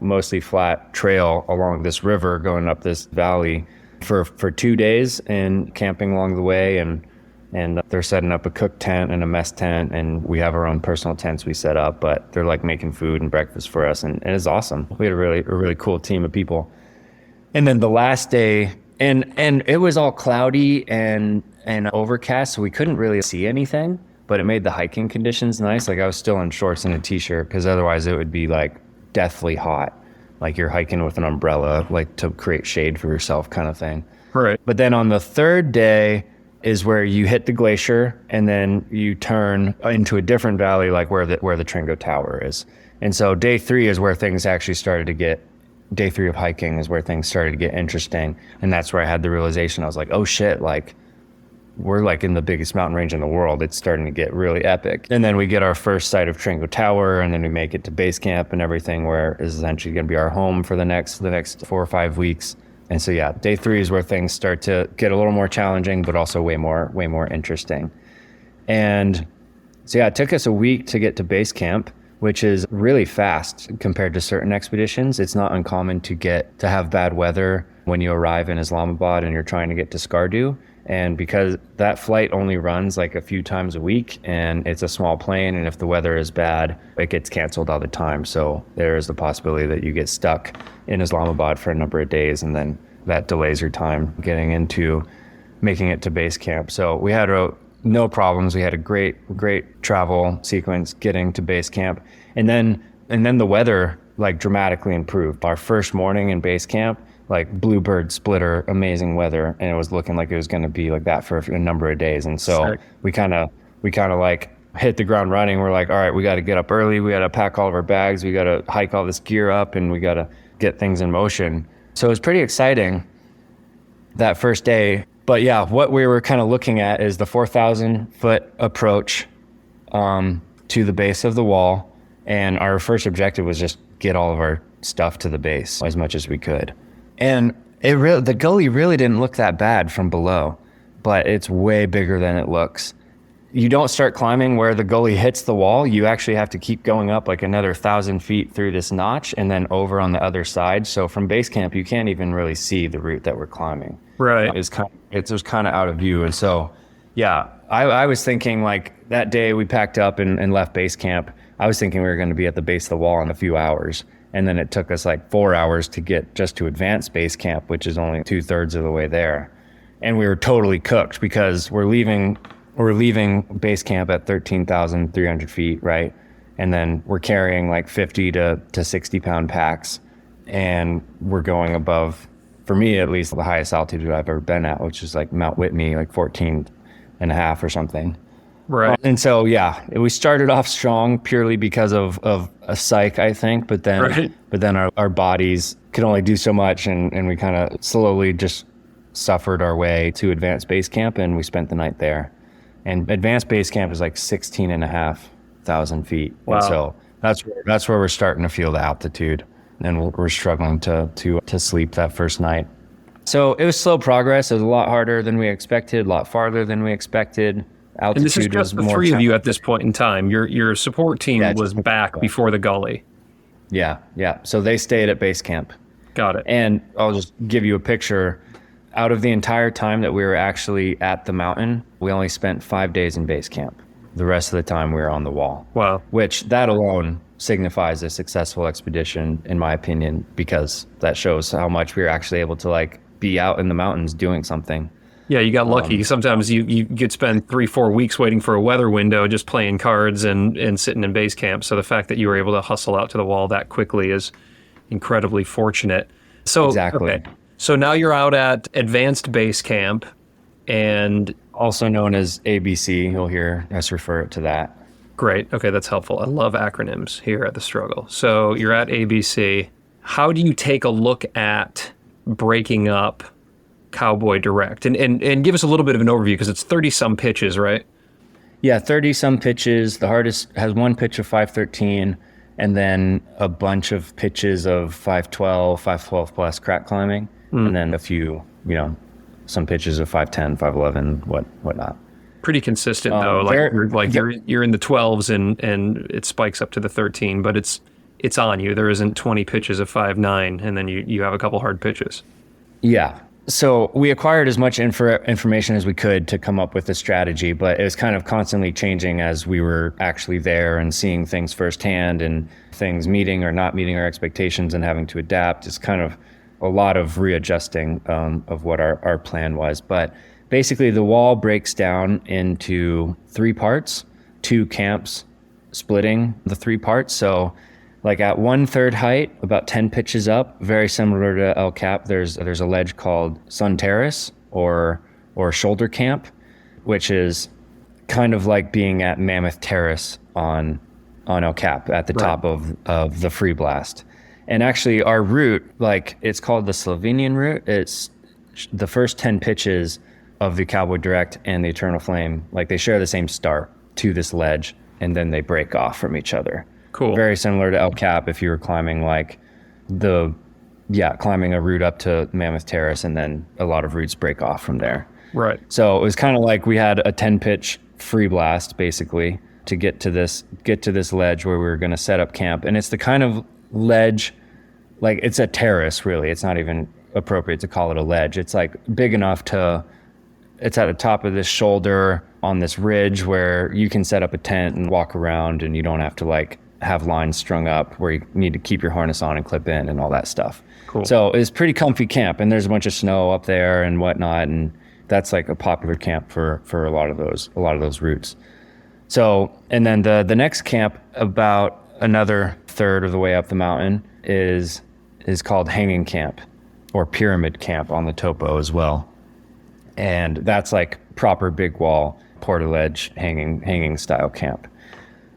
mostly flat trail along this river, going up this valley for 2 days and camping along the way. And they're setting up a cook tent and a mess tent, and we have our own personal tents we set up, but they're like making food and breakfast for us. And it's awesome. We had a really cool team of people. And then the last day, and it was all cloudy and overcast, so we couldn't really see anything, but it made the hiking conditions nice. Like I was still in shorts and a t-shirt, because otherwise it would be like deathly hot. Like you're hiking with an umbrella, like to create shade for yourself kind of thing. Right. But then on the 3rd day is where you hit the glacier and then you turn into a different valley, like where the Trango Tower is. And so day 3 is where things actually started to get Day 3 of hiking is where things started to get interesting. And that's where I had the realization. I was like, oh shit, like we're like in the biggest mountain range in the world. It's starting to get really epic. And then we get our first sight of Trango Tower, and then we make it to base camp and everything, where is essentially going to be our home for the next 4 or 5 weeks. And so yeah, day 3 is where things start to get a little more challenging, but also way more interesting. And so yeah, it took us a week to get to base camp, which is really fast compared to certain expeditions. It's not uncommon to have bad weather when you arrive in Islamabad and you're trying to get to Skardu. And because that flight only runs like a few times a week, and it's a small plane, and if the weather is bad, it gets canceled all the time. So there is the possibility that you get stuck in Islamabad for a number of days, and then that delays your time making it to base camp. So we had no problems. We had a great travel sequence getting to base camp. And then the weather like dramatically improved. Our first morning in base camp, like bluebird splitter, amazing weather. And it was looking like it was going to be like that for a number of days. And so we kind of like hit the ground running. We're like, all right, we got to get up early. We got to pack all of our bags. We got to hike all this gear up, and we got to get things in motion. So it was pretty exciting that first day. But yeah, what we were kind of looking at is the 4,000-foot approach to the base of the wall. And our first objective was just get all of our stuff to the base as much as we could. And the gully really didn't look that bad from below, but it's way bigger than it looks. You don't start climbing where the gully hits the wall. You actually have to keep going up like another 1,000 feet through this notch and then over on the other side. So from base camp, you can't even really see the route that we're climbing. Right. It was kind of out of view. And so, yeah, I was thinking like that day we packed up and left base camp, I was thinking we were going to be at the base of the wall in a few hours. And then it took us like 4 hours to get just to advanced base camp, which is only 2/3 of the way there. And we were totally cooked because we're leaving base camp at 13,300 feet, right? And then we're carrying like 50 to 60 pound packs. And we're going above, for me at least, the highest altitude I've ever been at, which is like Mount Whitney, like 14.5 or something. Right. And so, yeah, we started off strong purely because of a psych, I think. But then our bodies could only do so much. And we kind of slowly just suffered our way to advanced base camp, and we spent the night there. And advanced base camp is like 16,500 feet. Wow. And so that's where we're starting to feel the altitude, and we're struggling to sleep that first night. So it was slow progress. It was a lot harder than we expected, a lot farther than we expected. Altitude, and this is just the three of you at this point in time. Your support team was back before the gully. Yeah. So they stayed at base camp. Got it. And I'll just give you a picture. Out of the entire time that we were actually at the mountain, we only spent 5 days in base camp. The rest of the time we were on the wall. Wow. Which that alone signifies a successful expedition, in my opinion, because that shows how much we were actually able to like be out in the mountains doing something. Yeah, you got lucky. Sometimes you could spend 3-4 weeks waiting for a weather window just playing cards and sitting in base camp. So the fact that you were able to hustle out to the wall that quickly is incredibly fortunate. So exactly. Okay. So now you're out at advanced base camp, and also known as ABC. You'll hear us refer to that. Great. Okay, that's helpful. I love acronyms here at The Struggle. So you're at ABC. How do you take a look at breaking up Cowboy Direct? And give us a little bit of an overview, because it's 30-some pitches, right? Yeah, 30-some pitches. The hardest has one pitch of 513, and then a bunch of pitches of 512 plus crack climbing, and then a few, some pitches of 510, 511, whatnot. Pretty consistent though. You're in the 12s and it spikes up to the 13, but it's on you. There isn't 20 pitches of 5.9, and then you have a couple hard pitches. Yeah. So we acquired as much information as we could to come up with a strategy, but it was kind of constantly changing as we were actually there and seeing things firsthand, and things meeting or not meeting our expectations and having to adapt. It's kind of a lot of readjusting of what our plan was. But basically the wall breaks down into 3 parts, 2 camps splitting the 3 parts. So like at 1/3 height, about 10 pitches up, very similar to El Cap, there's a ledge called Sun Terrace or Shoulder Camp, which is kind of like being at Mammoth Terrace on El Cap at the top of the Free Blast. And actually our route, like it's called the Slovenian route. It's the first 10 pitches of the Cowboy Direct and the Eternal Flame, like they share the same start to this ledge, and then they break off from each other. Cool. Very similar to El Cap if you were climbing climbing a route up to Mammoth Terrace, and then a lot of routes break off from there. Right. So it was kind of like we had a 10-pitch free blast basically to get to this ledge where we were going to set up camp. And it's the kind of ledge, like it's a terrace really. It's not even appropriate to call it a ledge. It's like big enough it's at the top of this shoulder on this ridge where you can set up a tent and walk around, and you don't have to like have lines strung up where you need to keep your harness on and clip in and all that stuff. Cool. So it's pretty comfy camp, and there's a bunch of snow up there and whatnot, and that's like a popular camp for a lot of those routes. So, and then the next camp about another third of the way up the mountain is called Hanging Camp, or Pyramid Camp on the topo as well. And that's like proper big wall, portaledge, hanging style camp.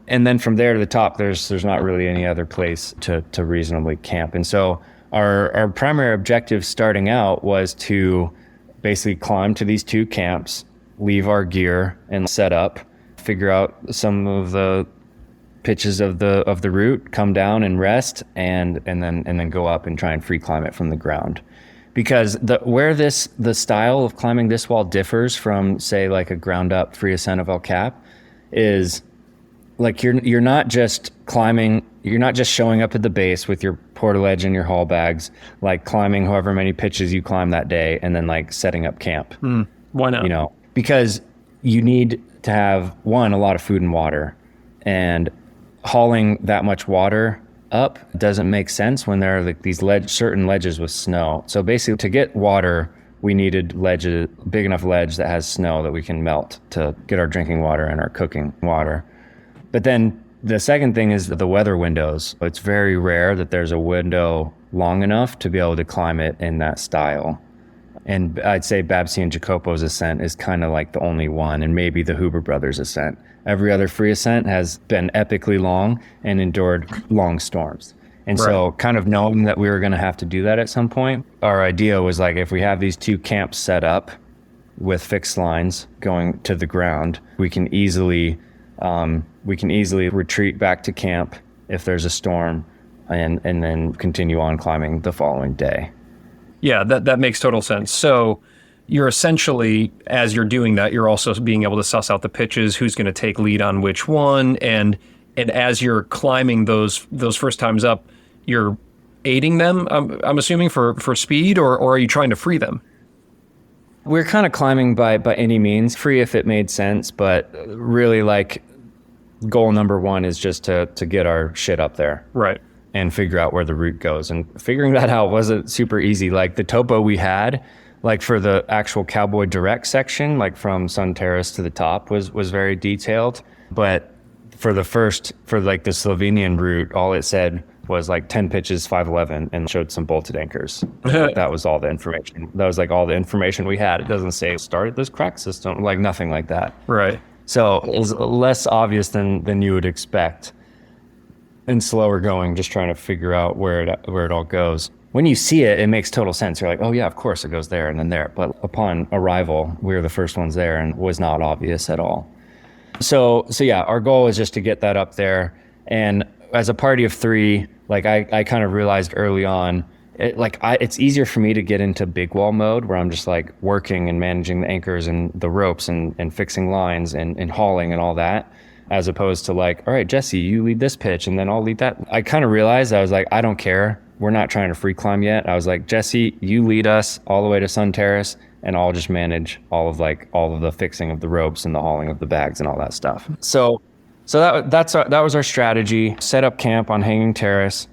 And then from there to the top, there's not really any other place to reasonably camp. And so our primary objective starting out was to basically climb to these 2 camps, leave our gear and set up, figure out some of the pitches of the route, come down and rest, and then go up and try and free climb it from the ground. Because the style of climbing this wall differs from, say, like a ground up free ascent of El Cap is like you're not just climbing, you're not just showing up at the base with your portaledge and your haul bags, like climbing however many pitches you climb that day and then like setting up camp. Why not? You know, because you need to have, one, a lot of food and water, and hauling that much water up doesn't make sense when there are like these certain ledges with snow. So basically to get water, we needed big enough ledge that has snow that we can melt to get our drinking water and our cooking water. But then the second thing is the weather windows. It's very rare that there's a window long enough to be able to climb it in that style. And I'd say Babsy and Jacopo's ascent is kind of like the only one, and maybe the Huber brothers ascent. Every other free ascent has been epically long and endured long storms. And so kind of knowing that we were going to have to do that at some point, our idea was like, if we have these 2 camps set up with fixed lines going to the ground, we can easily retreat back to camp if there's a storm, and then continue on climbing the following day. Yeah, that makes total sense. So you're essentially, as you're doing that, you're also being able to suss out the pitches, who's going to take lead on which one, and as you're climbing those first times up, you're aiding them, I'm assuming, for speed, or are you trying to free them? We're kind of climbing by any means, free if it made sense, but really like goal number 1 is just to get our shit up there. Right. And figure out where the route goes. And figuring that out wasn't super easy. Like the topo we had, like for the actual Cowboy Direct section, like from Sun Terrace to the top was very detailed. But for the Slovenian route, all it said was like 10 pitches, 511, and showed some bolted anchors. That was all the information. That was like all the information we had. It doesn't say started this crack system, like nothing like that. Right. So it was less obvious than you would expect. And slower going, just trying to figure out where it all goes. When you see it, it makes total sense. You're like, oh yeah, of course it goes there and then there. But upon arrival, we were the first ones there, and was not obvious at all. So yeah, our goal is just to get that up there. And as a party of 3, like I kind of realized early on, it's easier for me to get into big wall mode where I'm just like working and managing the anchors and the ropes and fixing lines and hauling and all that, as opposed to like, all right, Jesse, you lead this pitch and then I'll lead that. I kind of realized, I was like, I don't care. We're not trying to free climb yet. I was like, Jesse, you lead us all the way to Sun Terrace, and I'll just manage all of the fixing of the ropes and the hauling of the bags and all that stuff. So that was our strategy. Set up camp on Hanging Camp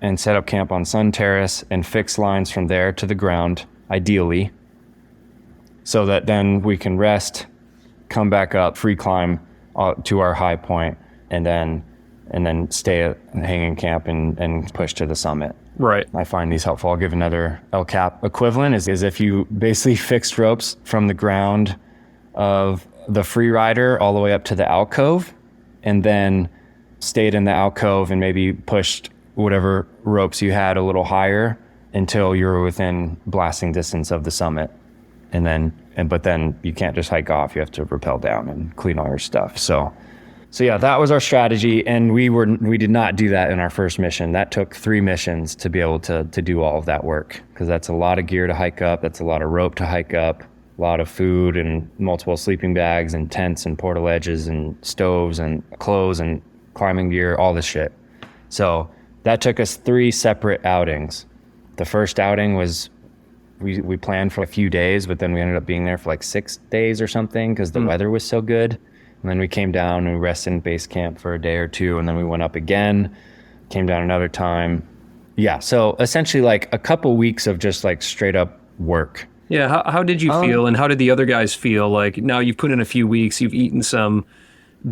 and set up camp on Sun Terrace and fix lines from there to the ground, ideally, so that then we can rest, come back up, free climb to our high point, and then stay at Hanging Camp and push to the summit. Right. I find these helpful. I'll give another El Cap equivalent is if you basically fixed ropes from the ground of the free rider all the way up to the alcove, and then stayed in the alcove and maybe pushed whatever ropes you had a little higher until you're within blasting distance of the summit. But then you can't just hike off. You have to rappel down and clean all your stuff. So yeah, that was our strategy. And we did not do that in our first mission. That took 3 missions to be able to do all of that work, because that's a lot of gear to hike up. That's a lot of rope to hike up, a lot of food and multiple sleeping bags and tents and portal edges and stoves and clothes and climbing gear, all this shit. So that took us 3 separate outings. The first outing was, we planned for a few days, but then we ended up being there for like 6 days or something because the weather was so good. And then we came down and we rested in base camp for a day or 2, and then we went up again, came down another time. Yeah, so essentially like a couple weeks of just like straight up work. Yeah, how did you feel, and how did the other guys feel? Like, now you've put in a few weeks, you've eaten some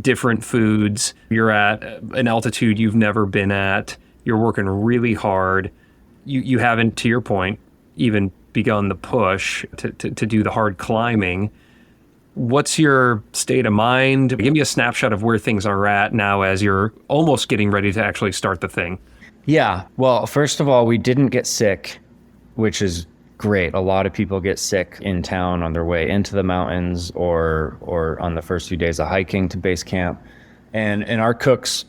different foods, you're at an altitude you've never been at, you're working really hard. You haven't, to your point, even begun the push to do the hard climbing. What's your state of mind? Give me a snapshot of where things are at now as you're almost getting ready to actually start the thing. Yeah, well, first of all, we didn't get sick, which is great. A lot of people get sick in town on their way into the mountains or on the first few days of hiking to base camp. And our cooks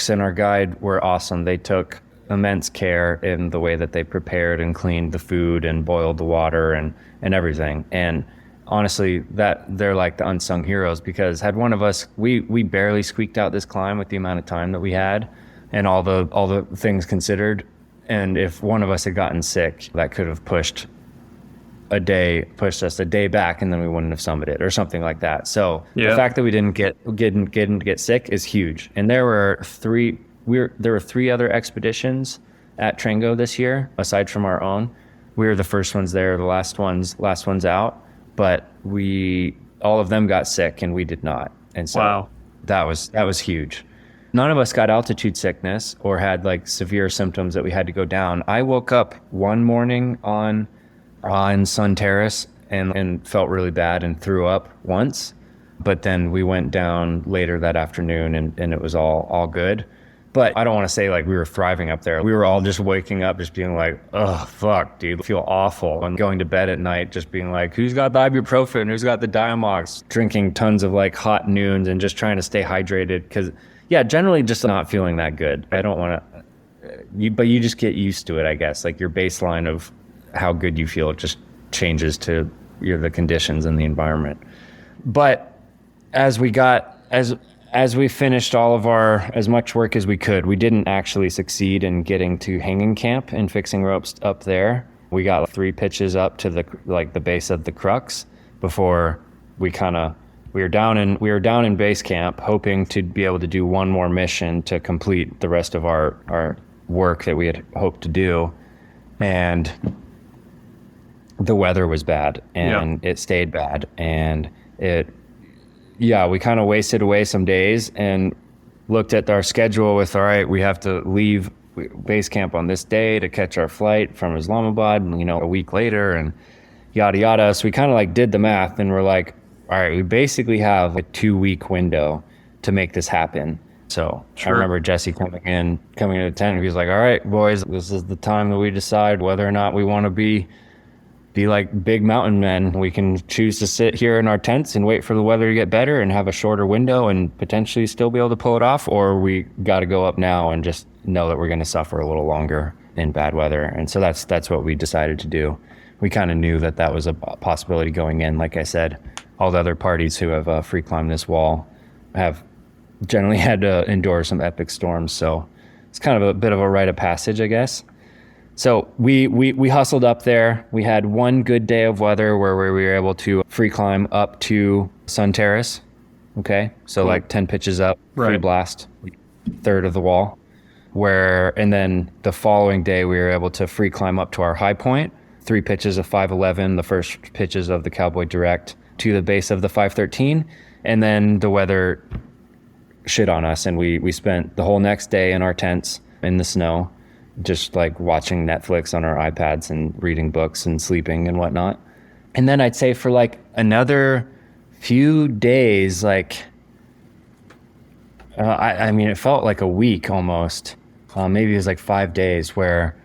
and our guide were awesome. They took immense care in the way that they prepared and cleaned the food and boiled the water and everything. And honestly, that they're like the unsung heroes, because had one of us, we barely squeaked out this climb with the amount of time that we had and all the things considered. And if one of us had gotten sick, that could have pushed us a day back, and then we wouldn't have summited or something like that. So the fact that we didn't get sick is huge. And there were 3 other expeditions at Trango this year, aside from our own. We were the first ones there, the last ones out, but all of them got sick and we did not. And so that was huge. None of us got altitude sickness or had like severe symptoms that we had to go down. I woke up one morning on Sun Terrace and felt really bad and threw up once, but then we went down later that afternoon and it was all good. But I don't want to say like we were thriving up there. We were all just waking up, just being like, oh, fuck, dude, I feel awful. And going to bed at night, just being like, who's got the ibuprofen? Who's got the Diamox? Drinking tons of like hot noons and just trying to stay hydrated. Because, yeah, generally just not feeling that good. I don't want to, but you just get used to it, I guess. Like your baseline of how good you feel just changes to the conditions and the environment. But as we finished all of as much work as we could, we didn't actually succeed in getting to hanging camp and fixing ropes up there. We got 3 pitches up to the base of the crux before we were down in base camp, hoping to be able to do one more mission to complete the rest of our work that we had hoped to do. And the weather was bad and it stayed bad, and we kind of wasted away some days and looked at our schedule with, all right, we have to leave base camp on this day to catch our flight from Islamabad, a week later, and yada, yada. So we kind of like did the math and we're like, all right, we basically have a 2-week window to make this happen. So I remember Jesse coming in the tent, and he was like, all right, boys, this is the time that we decide whether or not we want to be like big mountain men. We can choose to sit here in our tents and wait for the weather to get better and have a shorter window and potentially still be able to pull it off, or we got to go up now and just know that we're going to suffer a little longer in bad weather. And so that's what we decided to do. We kind of knew that was a possibility going in. Like I said, all the other parties who have free climbed this wall have generally had to endure some epic storms. So it's kind of a bit of a rite of passage, I guess. So we hustled up there. We had one good day of weather where we were able to free climb up to Sun Terrace. Okay, so like 10 pitches up, free blast, third of the wall. And then the following day we were able to free climb up to our high point, 3 pitches of 511, the first pitches of the Cowboy Direct, to the base of the 513, and then the weather shit on us, and we spent the whole next day in our tents in the snow, just like watching Netflix on our iPads and reading books and sleeping and whatnot. And then I'd say for like another few days, like I mean, it felt like a week almost. Maybe it was like 5 days where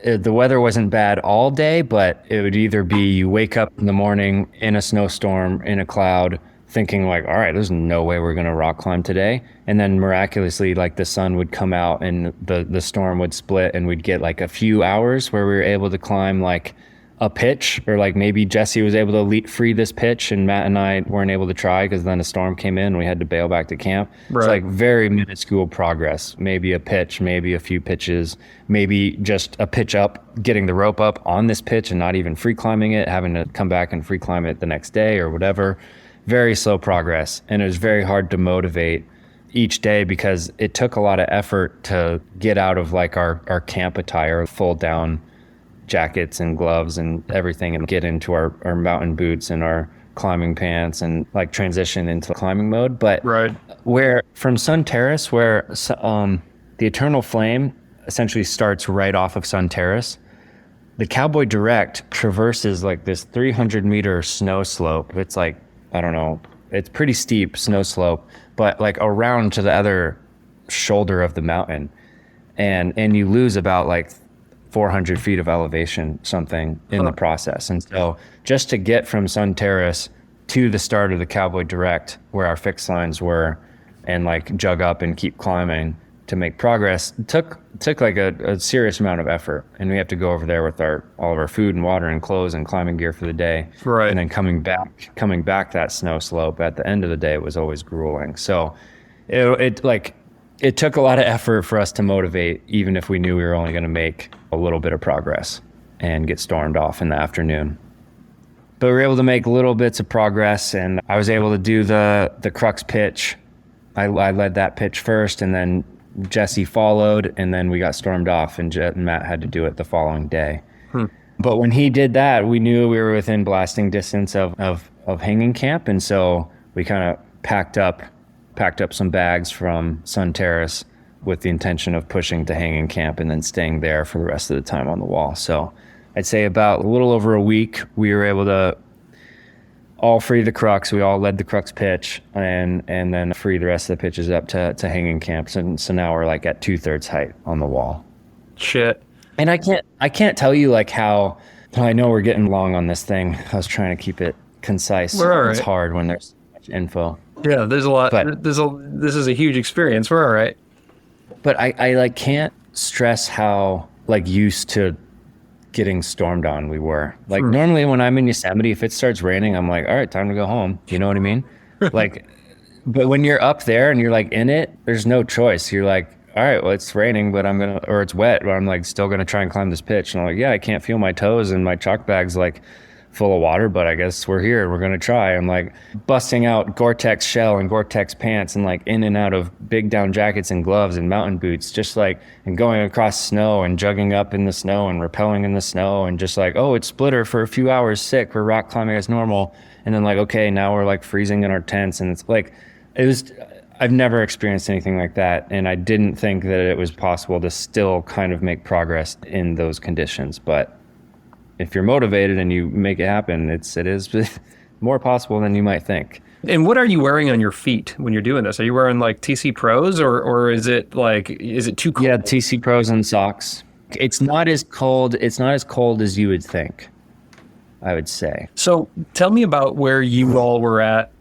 the weather wasn't bad all day, but it would either be you wake up in the morning in a snowstorm, in a cloud, thinking like, all right, there's no way we're going to rock climb today. And then miraculously, like the sun would come out and the storm would split and we'd get like a few hours where we were able to climb like a pitch, or like maybe Jesse was able to free this pitch and Matt and I weren't able to try because then a storm came in and we had to bail back to camp. Right. It's like very minuscule progress, maybe a pitch, maybe a few pitches, maybe just a pitch up, getting the rope up on this pitch and not even free climbing it, having to come back and free climb it the next day or whatever. Very slow progress. And it was very hard to motivate each day because it took a lot of effort to get out of like our camp attire, full down jackets and gloves and everything, and get into our mountain boots and our climbing pants and like transition into climbing mode. But right. Where from Sun Terrace, where the Eternal Flame essentially starts right off of Sun Terrace, the Cowboy Direct traverses like this 300-meter snow slope. It's like, I don't know, it's pretty steep snow slope, but like around to the other shoulder of the mountain. And you lose about like 400 feet of elevation, something in the process. And so just to get from Sun Terrace to the start of the Cowboy Direct, where our fixed lines were, and like jug up and keep climbing to make progress, took like a serious amount of effort. And we have to go over there with all of our food and water and clothes and climbing gear for the day. Right. And then coming back that snow slope at the end of the day was always grueling. So it took a lot of effort for us to motivate, even if we knew we were only going to make a little bit of progress and get stormed off in the afternoon. But we were able to make little bits of progress, and I was able to do the crux pitch. I led that pitch first, and then Jesse followed, and then we got stormed off, and Matt had to do it the following day. But when he did that, we knew we were within blasting distance of hanging camp, and so we kind of packed up some bags from Sun Terrace with the intention of pushing to hanging camp and then staying there for the rest of the time on the wall. So I'd say about a little over a week, we were able to all free the crux. We all led the crux pitch and then free the rest of the pitches up to hanging camp. So now we're like at 2/3 height on the wall. Shit. And I can't tell you like how, I know we're getting long on this thing. I was trying to keep it concise. We're all right. It's hard when there's so much info. Yeah, there's a lot. But this is a huge experience. We're all right. But I like can't stress how like used to getting stormed on we were. Like normally when I'm in Yosemite, if it starts raining, I'm like, all right, time to go home. You know what I mean? Like, but when you're up there and you're like in it, there's no choice. You're like, all right, well, it's raining, but or it's wet, but I'm like still gonna try and climb this pitch. And I'm like, yeah, I can't feel my toes and my chalk bag's like full of water, but I guess we're here. We're gonna try. I'm like busting out Gore-Tex shell and Gore-Tex pants and like in and out of big down jackets and gloves and mountain boots, just like, and going across snow and jugging up in the snow and rappelling in the snow and just like, oh, it's splitter for a few hours, sick, we're rock climbing as normal. And then like, okay, now we're like freezing in our tents. And it's like, I've never experienced anything like that. And I didn't think that it was possible to still kind of make progress in those conditions. But if you're motivated and you make it happen, it is more possible than you might think. And what are you wearing on your feet when you're doing this? Are you wearing like TC Pros or is it too cold? Yeah, TC Pros and socks. It's not as cold as you would think, I would say. So tell me about where you all were at,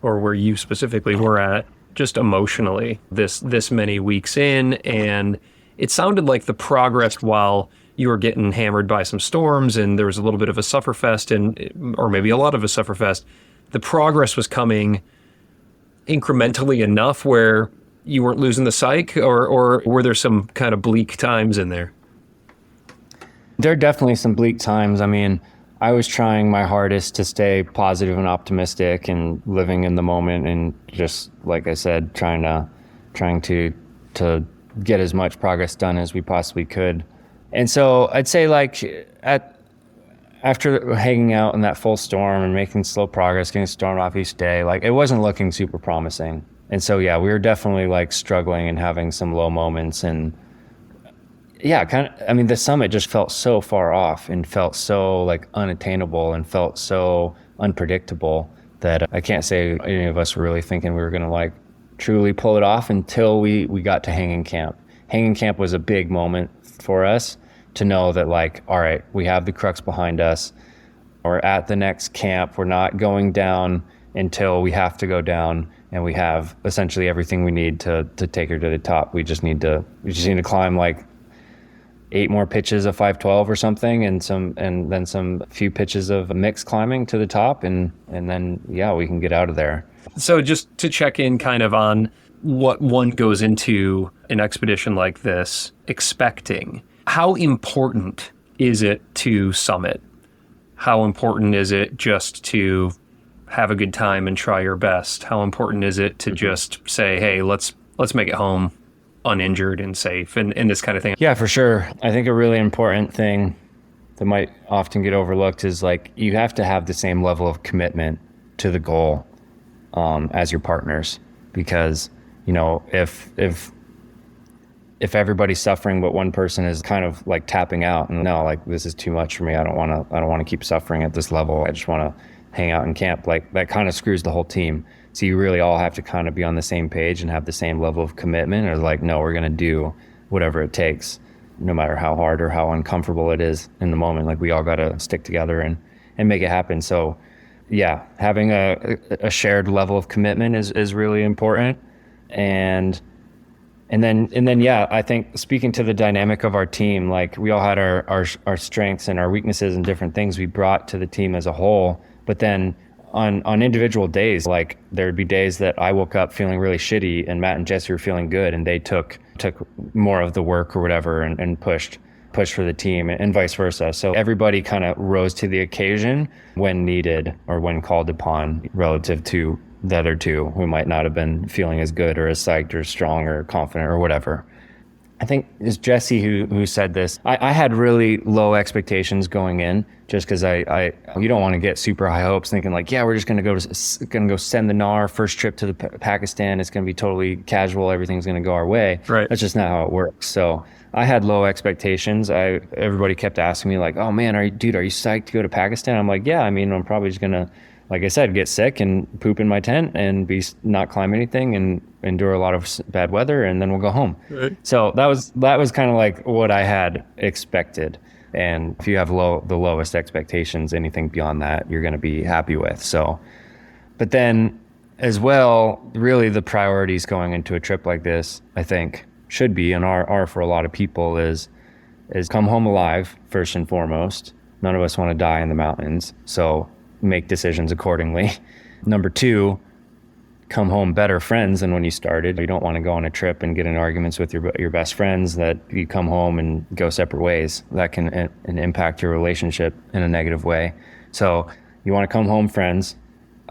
or where you specifically were at, just emotionally, this many weeks in. And it sounded like the progress, while you were getting hammered by some storms and there was a little bit of a sufferfest, or maybe a lot of a sufferfest, the progress was coming incrementally enough where you weren't losing the psyche, or were there some kind of bleak times in there? There are definitely some bleak times. I mean, I was trying my hardest to stay positive and optimistic and living in the moment, and just like I said, trying to get as much progress done as we possibly could. And so I'd say like after hanging out in that full storm and making slow progress, getting stormed off each day, like it wasn't looking super promising. And so, yeah, we were definitely like struggling and having some low moments. And yeah, the summit just felt so far off and felt so like unattainable and felt so unpredictable that I can't say any of us were really thinking we were going to like truly pull it off until we got to hanging camp. Hanging camp was a big moment for us to know that like, all right, we have the crux behind us. We're at the next camp. We're not going down until we have to go down, and we have essentially everything we need to take her to the top. We just need to climb like 8 more pitches of 512 or something, and then some few pitches of mixed climbing to the top, and then we can get out of there. So just to check in kind of on what one goes into an expedition like this expecting, how important is it to summit? How important is it just to have a good time and try your best? How important is it to just say, hey, let's make it home uninjured and safe and this kind of thing? Yeah, for sure. I think a really important thing that might often get overlooked is like you have to have the same level of commitment to the goal as your partners, because if everybody's suffering but one person is kind of like tapping out and no, like this is too much for me, I don't want to keep suffering at this level, I just want to hang out in camp, like that kind of screws the whole team. So you really all have to kind of be on the same page and have the same level of commitment, or like, no, we're going to do whatever it takes, no matter how hard or how uncomfortable it is in the moment. Like we all got to stick together and make it happen. So yeah, having a shared level of commitment is really important. And then yeah, I think speaking to the dynamic of our team, like we all had our strengths and our weaknesses and different things we brought to the team as a whole. But then on individual days, like there'd be days that I woke up feeling really shitty and Matt and Jesse were feeling good, and they took more of the work or whatever and pushed for the team, and vice versa. So everybody kind of rose to the occasion when needed or when called upon, relative to the other two who might not have been feeling as good or as psyched or strong or confident or whatever. I think it's Jesse who said this. I had really low expectations going in, just because you don't want to get super high hopes thinking like, yeah, we're just going to go send the NAR first trip to Pakistan. It's going to be totally casual. Everything's going to go our way. Right. That's just not how it works. So I had low expectations. Everybody kept asking me like, oh man, are you psyched to go to Pakistan? I'm like, yeah, I mean, I'm probably just going to, like I said, get sick and poop in my tent and not climb anything and endure a lot of bad weather, and then we'll go home. Right. So that was kind of like what I had expected. And if you have the lowest expectations, anything beyond that, you're going to be happy with. So, but then as well, really the priorities going into a trip like this, I think should be, and are for a lot of people, is come home alive first and foremost. None of us want to die in the mountains. So make decisions accordingly. Number 2, come home better friends than when you started. You don't want to go on a trip and get in arguments with your best friends that you come home and go separate ways. That can impact your relationship in a negative way. So you want to come home friends,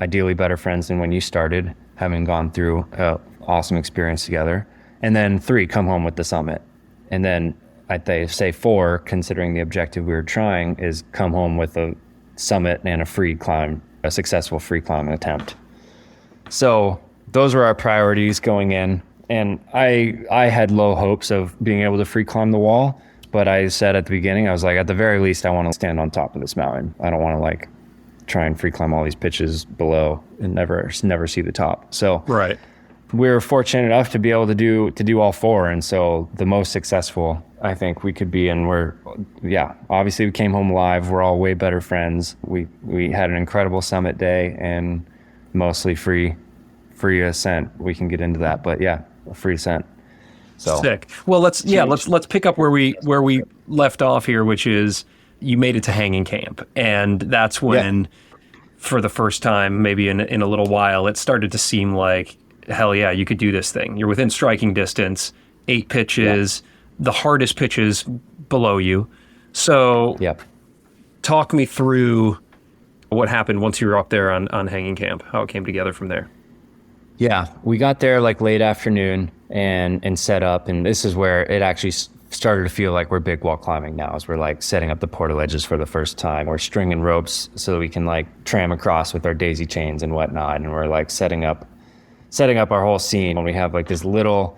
ideally better friends than when you started, having gone through an awesome experience together. And then 3, come home with the summit. And then I'd say 4, considering the objective we were trying, is come home with a summit and a successful free climb attempt. So those were our priorities going in. And I had low hopes of being able to free climb the wall, but I said at the beginning, I was like, at the very least, I want to stand on top of this mountain. I don't want to like try and free climb all these pitches below and never see the top. So right. We were fortunate enough to be able to do all 4. And so the most successful I think we could be, and obviously we came home alive. We're all way better friends. We had an incredible summit day and mostly free ascent. We can get into that, but yeah, a free ascent. So sick. Well, let's pick up where we left off here, which is you made it to hanging camp, and that's when, for the first time, maybe in a little while, it started to seem like, hell yeah, you could do this thing. You're within striking distance, 8 pitches. Yeah. The hardest pitches below you. So talk me through what happened once you were up there on hanging camp, how it came together from there. Yeah, we got there like late afternoon and set up, and this is where it actually started to feel like we're big wall climbing now, as we're like setting up the portaledges for the first time. We're stringing ropes so that we can like tram across with our daisy chains and whatnot, and we're like setting up our whole scene. And we have like this little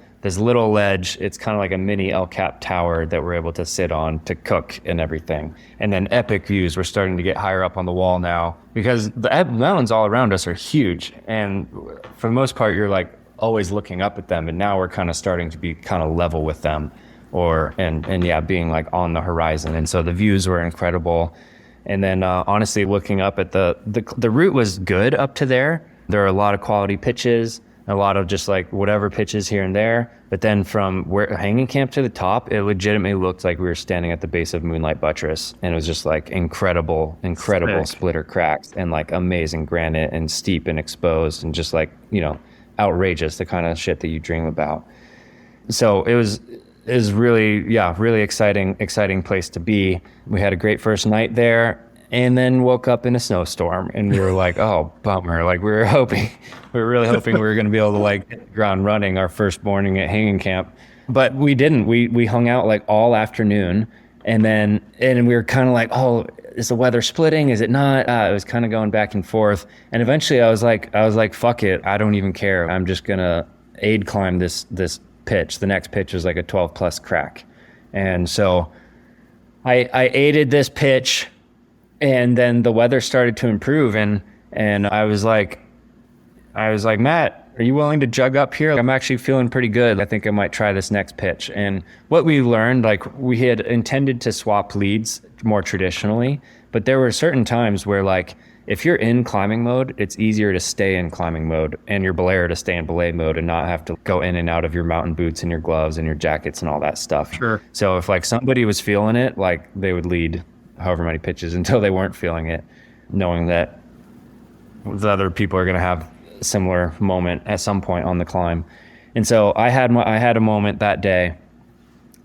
ledge. It's kind of like a mini El Cap tower that we're able to sit on to cook and everything. And then epic views. We're starting to get higher up on the wall now because the mountains all around us are huge. And for the most part, you're like always looking up at them. And now we're kind of starting to be kind of level with them, and yeah, being like on the horizon. And so the views were incredible. And then honestly, looking up at the route was good up to there. There are a lot of quality pitches, a lot of just like whatever pitches here and there. But then from where hanging camp to the top, it legitimately looked like we were standing at the base of Moonlight Buttress. And it was just like incredible Sick. splitter cracks and like amazing granite and steep and exposed and just like, outrageous, the kind of shit that you dream about. So it was really exciting place to be. We had a great first night there and then woke up in a snowstorm and we were like, oh, bummer. Like we were really hoping we were going to be able to like hit the ground running our first morning at hanging camp, but we didn't. We hung out like all afternoon and we were kind of like, oh, is the weather splitting? Is it not? It was kind of going back and forth. And eventually I was like, fuck it. I don't even care. I'm just going to aid climb this pitch. The next pitch was like a 12 plus crack. And so I aided this pitch and then the weather started to improve and I was like, Matt, are you willing to jug up here? I'm actually feeling pretty good. I think I might try this next pitch. And what we learned, like we had intended to swap leads more traditionally, but there were certain times where like, if you're in climbing mode, it's easier to stay in climbing mode and your belayer to stay in belay mode and not have to go in and out of your mountain boots and your gloves and your jackets and all that stuff. Sure. So if like somebody was feeling it, like they would lead however many pitches until they weren't feeling it, knowing that the other people are going to have a similar moment at some point on the climb. And so I had a moment that day.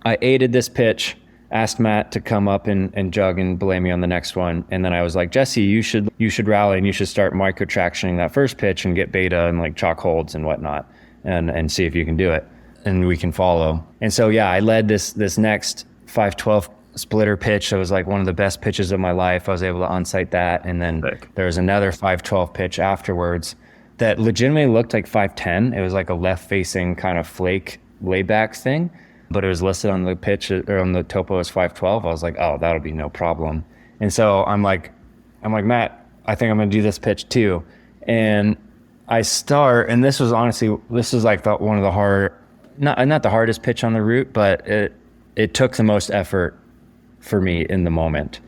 I aided this pitch, asked Matt to come up and jug and belay me on the next one. And then I was like, Jesse, you should rally and you should start micro tractioning that first pitch and get beta and like chalk holds and whatnot and see if you can do it and we can follow. And so, yeah, I led this next 512 splitter pitch. That was like one of the best pitches of my life. I was able to on-site that. And then there was another 512 pitch afterwards that legitimately looked like 510. It was like a left facing kind of flake layback thing, but it was listed on the pitch or on the topo as 512. I was like, oh, that'll be no problem. And so I'm like, Matt, I think I'm going to do this pitch too. And I start, and this was like one of the hard, not the hardest pitch on the route, but it took the most effort for me in the moment.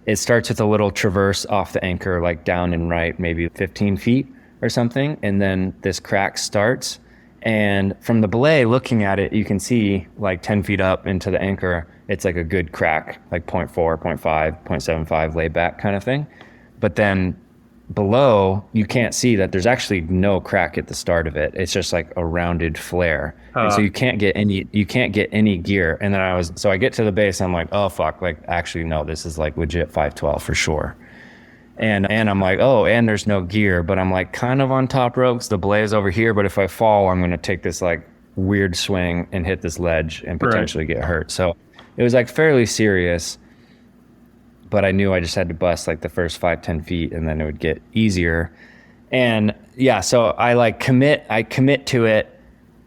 It starts with a little traverse off the anchor, like down and right, maybe 15 feet or something. And then this crack starts. And from the belay, looking at it, you can see like 10 feet up into the anchor, it's like a good crack, like 0.4, 0.5, 0.75 layback kind of thing. But then below, you can't see that there's actually no crack at the start of it. It's just like a rounded flare. And so you can't get any gear. And then I get to the base, I'm like, oh fuck, like actually no, this is like legit 512 for sure. And I'm like, oh, and there's no gear, but I'm like kind of on top ropes. The belay is over here, but if I fall, I'm going to take this like weird swing and hit this ledge and potentially get hurt. So it was like fairly serious, but I knew I just had to bust like the first 5-10 feet and then it would get easier. And yeah, so I commit to it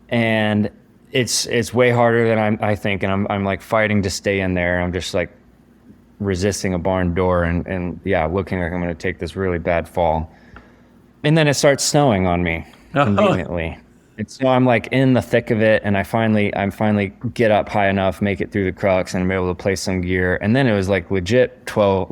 and it's way harder than I think. And I'm like fighting to stay in there. I'm just like resisting a barn door and yeah, looking like I'm going to take this really bad fall. And then it starts snowing on me conveniently. And so I'm like in the thick of it and I finally get up high enough, make it through the crux and I'm able to place some gear. And then it was like legit 12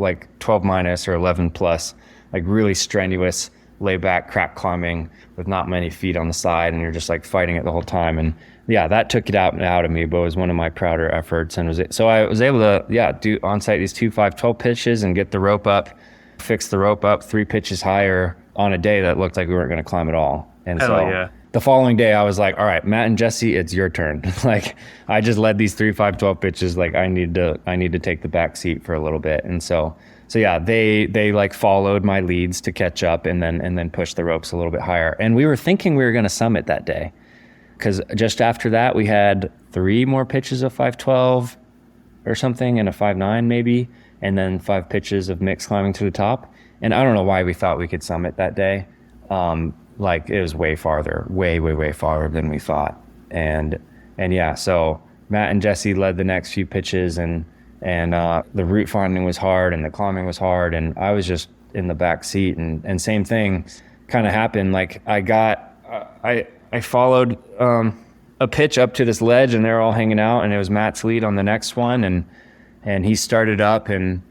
minus or 11 plus, like really strenuous layback crack climbing with not many feet on the side. And you're just like fighting it the whole time. And yeah, that took it out of me, but it was one of my prouder efforts. And so I was able to, do on-site these 2 512 pitches and get the rope up, fix the rope up 3 pitches higher on a day that looked like we weren't going to climb at all. And the following day I was like, all right, Matt and Jesse, it's your turn. Like I just led these 3 512 pitches. Like I need to take the back seat for a little bit. And so yeah, they like followed my leads to catch up and then push the ropes a little bit higher. And we were thinking we were going to summit that day. Because just after that, we had 3 more pitches of 512 or something and a 5.9 maybe, and then 5 pitches of mixed climbing to the top. And I don't know why we thought we could summit that day. Like it was way farther, way farther than we thought. And yeah, so Matt and Jesse led the next few pitches and the route finding was hard and the climbing was hard. And I was just in the back seat and same thing kind of happened. Like I followed a pitch up to this ledge, and they're all hanging out, and it was Matt's lead on the next one, and he started up and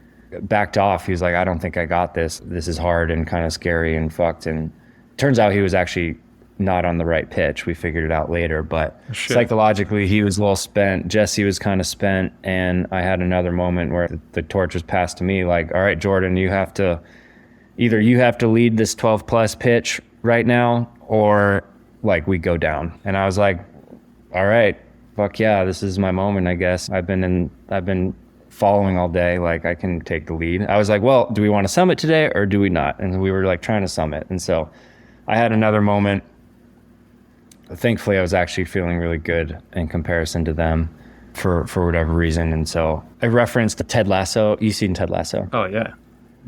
backed off. He was like, I don't think I got this. This is hard and kind of scary and fucked. And turns out he was actually not on the right pitch. We figured it out later, but psychologically he was a little spent. Jesse was kind of spent, and I had another moment where the torch was passed to me, like, all right, Jordan, you have to lead this 12 plus pitch right now, or like we go down. And I was like, all right, fuck yeah, this is my moment, I guess. I've been following all day, like I can take the lead. I was like, well, do we want to summit today or do we not? And we were like trying to summit. And so I had another moment. Thankfully, I was actually feeling really good in comparison to them for whatever reason. And so I referenced Ted Lasso. You seen Ted Lasso? Oh, yeah.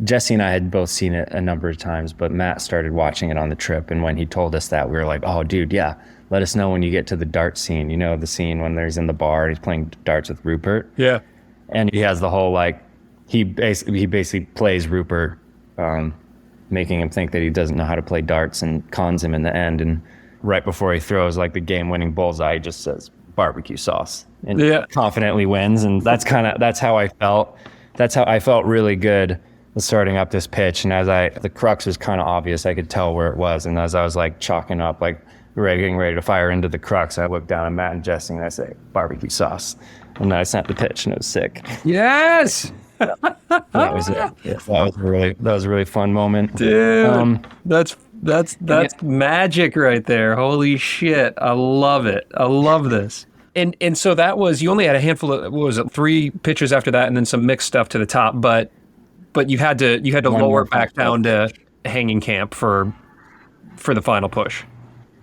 Jesse and I had both seen it a number of times, but Matt started watching it on the trip. And when he told us that, we were like, oh, dude, yeah, let us know when you get to the dart scene. You know, the scene when he's in the bar and he's playing darts with Rupert. Yeah. And he has the whole, like, he basically plays Rupert, making him think that he doesn't know how to play darts, and cons him in the end. And right before he throws like the game-winning bullseye, he just says barbecue sauce and confidently wins. And that's how I felt. That's how I felt really good starting up this pitch. And the crux was kind of obvious. I could tell where it was. And as I was like chalking up, like getting ready to fire into the crux, I looked down at Matt and Jesse and I say barbecue sauce. And then I sent the pitch and it was sick. Yes. That was it. That was a really fun moment. Dude, that's magic right there. Holy shit. I love it. I love this. And so that was, you only had a handful of, what was it, 3 pitches after that and then some mixed stuff to the top, but you had to lower it back down to hanging camp for the final push.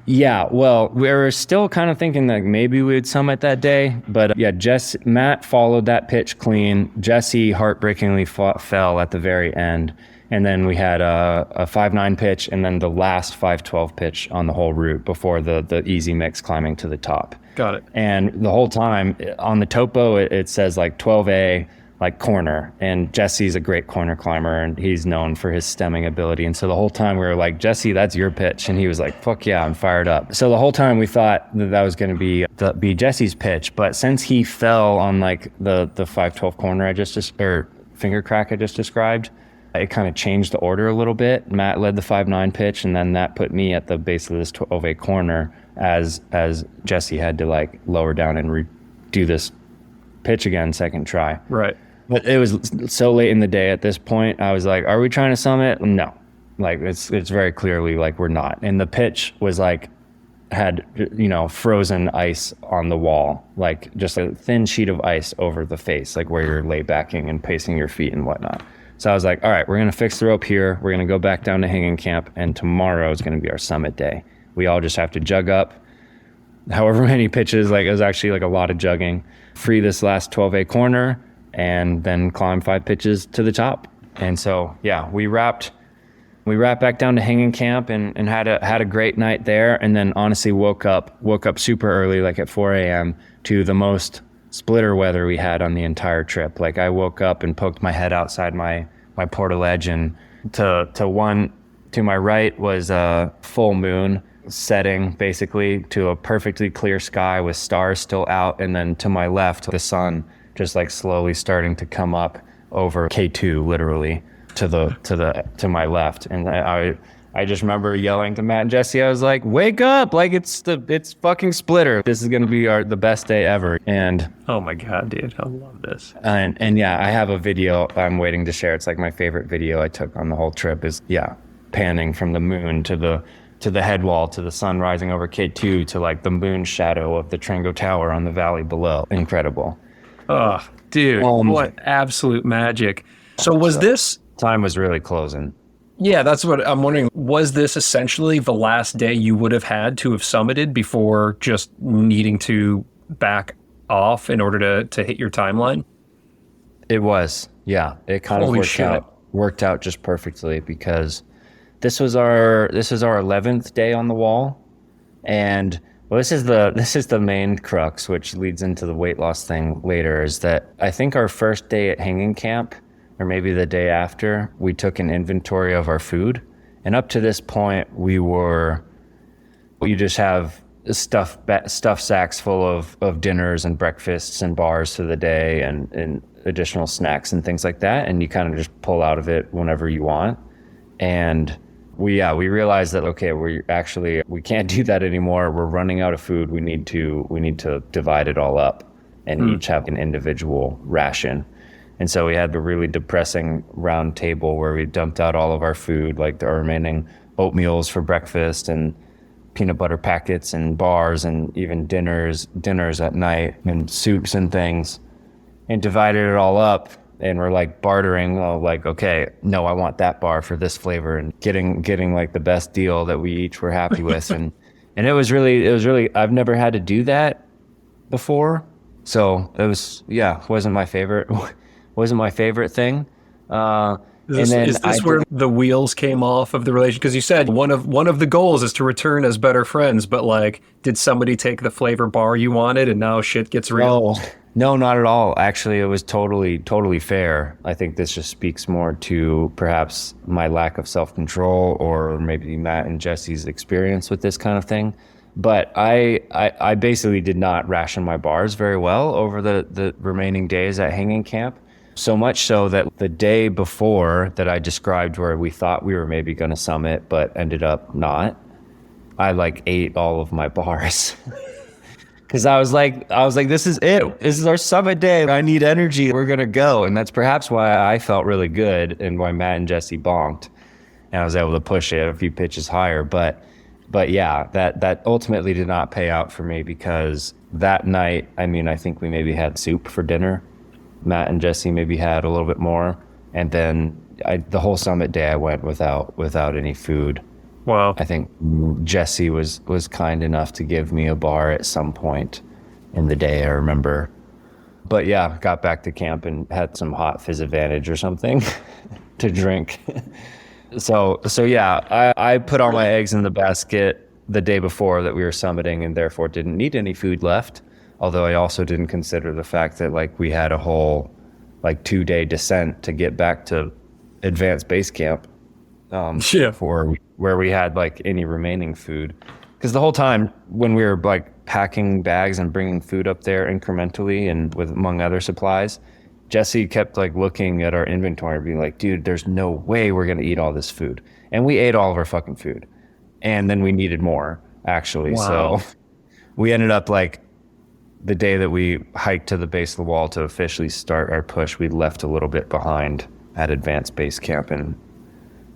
Yeah, well, we were still kind of thinking that maybe we would summit that day, but yeah, Matt followed that pitch clean. Jesse heartbreakingly fell at the very end, and then we had a 5-9 pitch, and then the last 5-12 pitch on the whole route before the easy mix climbing to the top. Got it. And the whole time on the topo, it says like 12A, like corner, and Jesse's a great corner climber and he's known for his stemming ability. And so the whole time we were like, Jesse, that's your pitch. And he was like, fuck yeah, I'm fired up. So the whole time we thought that was going to be Jesse's pitch. But since he fell on like the 5-12 corner or finger crack I just described, it kind of changed the order a little bit. Matt led the 5-9 pitch, and then that put me at the base of this 12A corner as Jesse had to like lower down and redo this pitch again, second try. Right. But it was so late in the day at this point, I was like, are we trying to summit? No. Like, it's very clearly like we're not. And the pitch was like, had, frozen ice on the wall, like just a thin sheet of ice over the face, like where you're lay backing and pacing your feet and whatnot. So I was like, all right, we're going to fix the rope here. We're going to go back down to hanging camp, and tomorrow is going to be our summit day. We all just have to jug up however many pitches, like it was actually like a lot of jugging, free this last 12A corner, and then climb 5 pitches to the top. And so, yeah, we wrapped back down to hanging camp and had a great night there. And then honestly woke up super early, like at 4 a.m. to the most splitter weather we had on the entire trip. Like I woke up and poked my head outside my portaledge, and to my right was a full moon setting basically to a perfectly clear sky with stars still out. And then to my left, the sun just like slowly starting to come up over K2, literally to my left. And I just remember yelling to Matt and Jesse, I was like, wake up, like it's fucking splitter. This is gonna be the best day ever. And oh my God, dude, I love this. And yeah, I have a video I'm waiting to share. It's like my favorite video I took on the whole trip is panning from the moon to the head wall, to the sun rising over K2, to like the moon shadow of the Trango Tower on the valley below. Incredible. Oh, dude, what absolute magic. So was this... Time was really closing. Yeah, that's what I'm wondering. Was this essentially the last day you would have had to have summited before just needing to back off in order to hit your timeline? It was, yeah. It kind of worked out just perfectly, because this was our 11th day on the wall, and well, this is the main crux, which leads into the weight loss thing later, is that I think our first day at hanging camp, or maybe the day after, we took an inventory of our food. And up to this point, you just have stuff sacks full of dinners and breakfasts and bars for the day and additional snacks and things like that. And you kind of just pull out of it whenever you want. And we realized that, okay, we can't do that anymore. We're running out of food. We need to divide it all up and each have an individual ration. And so we had a really depressing round table where we dumped out all of our food, like our remaining oatmeals for breakfast and peanut butter packets and bars and even dinners at night and soups and things, and divided it all up. And we're like bartering, like, okay, no, I want that bar for this flavor, and getting like the best deal that we each were happy with. and it was really, I've never had to do that before. So it wasn't my favorite thing. Is this where the wheels came off of the relationship? Because you said one of the goals is to return as better friends, but like, did somebody take the flavor bar you wanted and now shit gets real? No, not at all. Actually, it was totally fair. I think this just speaks more to perhaps my lack of self-control, or maybe Matt and Jesse's experience with this kind of thing. But I basically did not ration my bars very well over the remaining days at hanging camp. So much so that the day before that I described, where we thought we were maybe going to summit but ended up not, I like ate all of my bars. Because I was like, this is it. This is our summit day. I need energy. We're going to go. And that's perhaps why I felt really good and why Matt and Jesse bonked. And I was able to push it a few pitches higher. But yeah, that ultimately did not pay out for me, because that night, I mean, I think we maybe had soup for dinner. Matt and Jesse maybe had a little bit more. And then the whole summit day I went without any food. Wow. I think Jesse was kind enough to give me a bar at some point in the day, I remember. But yeah, got back to camp and had some hot Fizz Advantage or something to drink. So yeah, I put all my eggs in the basket the day before that we were summiting, and therefore didn't need any food left. Although I also didn't consider the fact that like we had a whole like 2-day descent to get back to advanced base camp. For where we had like any remaining food, because the whole time when we were like packing bags and bringing food up there incrementally and with among other supplies, Jesse kept like looking at our inventory and being like, dude, there's no way we're gonna eat all this food. And we ate all of our fucking food, and then we needed more actually. Wow. So we ended up like the day that we hiked to the base of the wall to officially start our push, we left a little bit behind at advanced base camp, and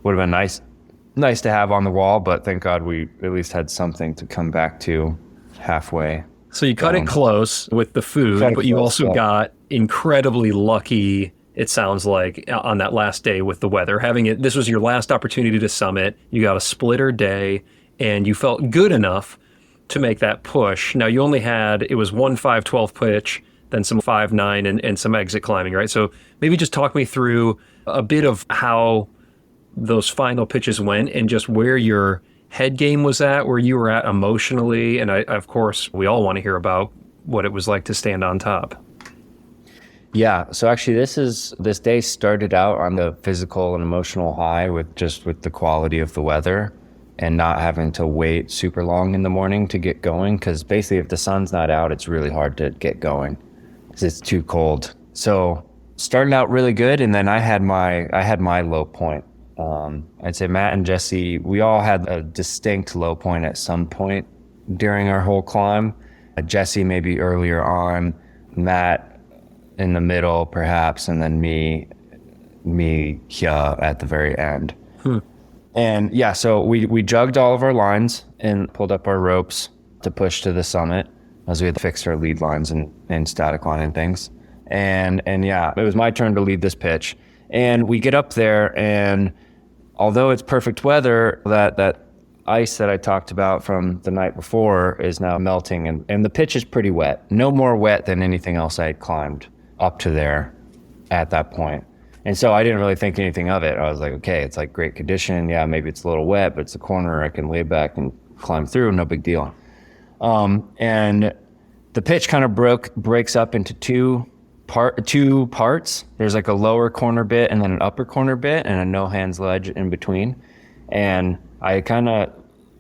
would have been nice to have on the wall, but thank God we at least had something to come back to halfway. So you cut it close with the food, but you also got incredibly lucky, it sounds like, on that last day with the weather. This was your last opportunity to summit. You got a splitter day, and you felt good enough to make that push. Now you only had, it was 1 5-12 pitch, then some 5-9 and some exit climbing, right? So maybe just talk me through a bit of how those final pitches went and just where your head game was at, where you were at emotionally. And of course, we all want to hear about what it was like to stand on top. Yeah. So actually this day started out on the physical and emotional high with the quality of the weather and not having to wait super long in the morning to get going. Cause basically if the sun's not out, it's really hard to get going because it's too cold. So started out really good. And then I had my low point. I'd say Matt and Jesse, we all had a distinct low point at some point during our whole climb. Jesse maybe earlier on, Matt in the middle perhaps, and then me at the very end. And yeah, so we jugged all of our lines and pulled up our ropes to push to the summit as we had fixed our lead lines and static line and things. And yeah, it was my turn to lead this pitch. And we get up there, and although it's perfect weather, that ice that I talked about from the night before is now melting, and the pitch is pretty wet. No more wet than anything else I had climbed up to there at that point. And so I didn't really think anything of it. I was like, okay, it's like great condition. Yeah, maybe it's a little wet, but it's a corner. I can lay back and climb through, no big deal. And the pitch kind of breaks up into two parts. There's like a lower corner bit and then an upper corner bit and a no hands ledge in between. And I kind of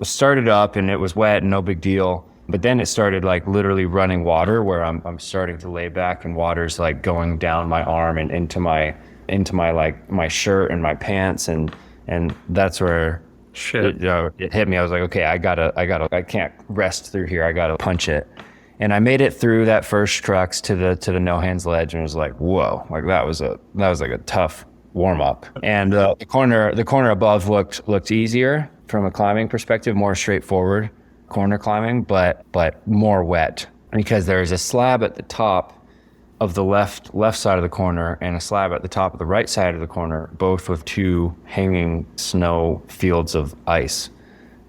started up and it was wet and no big deal. But then it started like literally running water where I'm starting to lay back and water's like going down my arm and into my like my shirt and my pants, and that's where it hit me. I was like, okay, I can't rest through here. I gotta punch it. And I made it through that first crux to the no hands ledge, and was like, whoa, like that was like a tough warm up. And the corner above looked easier from a climbing perspective, more straightforward corner climbing, but more wet, because there's a slab at the top of the left side of the corner and a slab at the top of the right side of the corner, both with two hanging snow fields of ice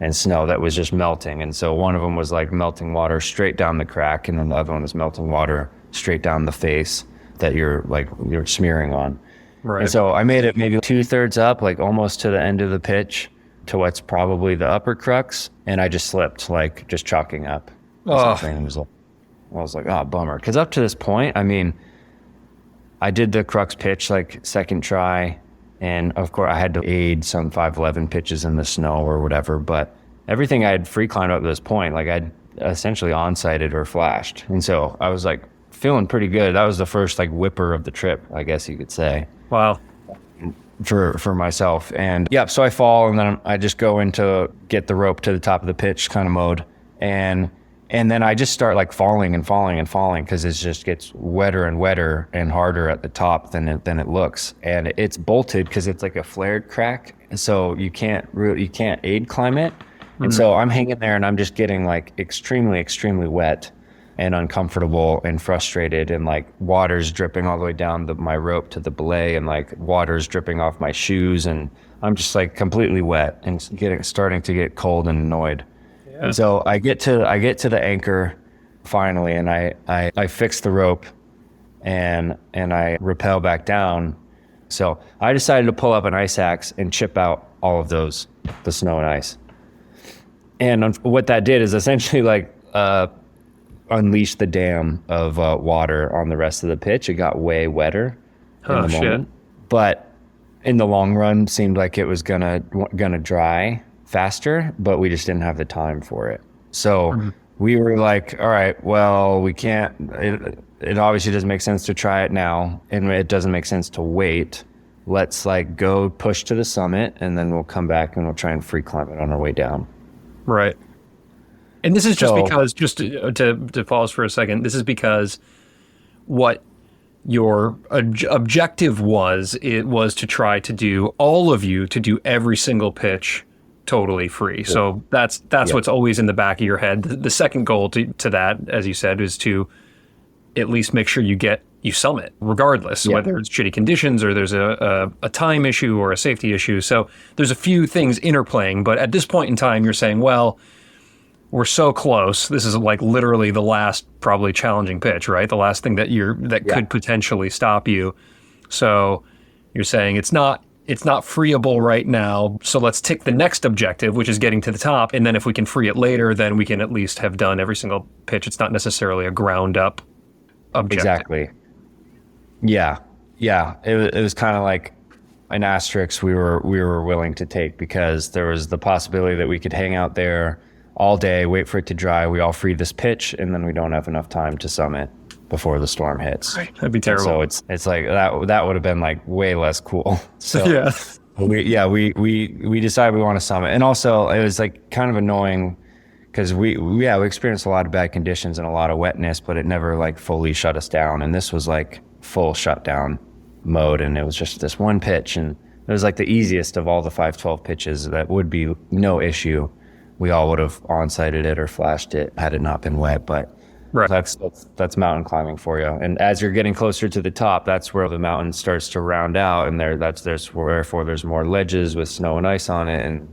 and snow that was just melting. And so one of them was like melting water straight down the crack, and then the other one was melting water straight down the face that you're smearing on. Right. And so I made it maybe 2/3 up, like almost to the end of the pitch, to what's probably the upper crux, and I just slipped, like just chalking up. And I was like, oh, bummer. Because up to this point, I mean, I did the crux pitch like second try, and of course I had to aid some 511 pitches in the snow or whatever, but everything I had free climbed up to this point, like I'd essentially on-sighted or flashed. And so I was like feeling pretty good. That was the first like whipper of the trip, I guess you could say. Wow. For myself. And so I fall, and then I just go into get the rope to the top of the pitch kind of mode, and then I just start like falling and falling and falling, because it just gets wetter and wetter and harder at the top than it looks. And it's bolted because it's like a flared crack, so you can't aid climb it. And so I'm hanging there, and I'm just getting like extremely wet and uncomfortable and frustrated, and like water's dripping all the way down my rope to the belay, and like water's dripping off my shoes, and I'm just like completely wet and starting to get cold and annoyed. Yeah. And so I get to the anchor finally, and I fix the rope, and I rappel back down. So I decided to pull up an ice axe and chip out all of the snow and ice. And what that did is essentially like unleash the dam of water on the rest of the pitch. It got way wetter in the moment, but in the long run seemed like it was gonna dry faster, but we just didn't have the time for it. So we were like, all right, well, we can't, it obviously doesn't make sense to try it now, and it doesn't make sense to wait. Let's like go push to the summit, and then we'll come back and we'll try and free climb it on our way down. Right. And this is just because, just to pause for a second, this is because what your objective was, it was to try to do every single pitch totally free. Yeah. So that's what's always in the back of your head. The second goal to that, as you said, is to at least make sure you summit, regardless, whether it's shitty conditions or there's a time issue or a safety issue. So there's a few things interplaying, but at this point in time, you're saying, well, we're so close. This is like literally the last probably challenging pitch, right? The last thing that could potentially stop you. So you're saying it's not freeable right now. So let's tick the next objective, which is getting to the top. And then if we can free it later, then we can at least have done every single pitch. It's not necessarily a ground up objective. Exactly. Yeah. It was kind of like an asterisk we were willing to take, because there was the possibility that we could hang out there all day, wait for it to dry, we all free this pitch, and then we don't have enough time to summit before the storm hits. Right. That'd be terrible. So it's like that would have been like way less cool. So we decided we want to summit. And also it was like kind of annoying, because we experienced a lot of bad conditions and a lot of wetness, but it never like fully shut us down. And this was like full shutdown mode, and it was just this one pitch, and it was like the easiest of all the 512 pitches that would be no issue. We all would have on-sighted it or flashed it had it not been wet, but right. That's mountain climbing for you. And as you're getting closer to the top, that's where the mountain starts to round out, and therefore there's more ledges with snow and ice on it, and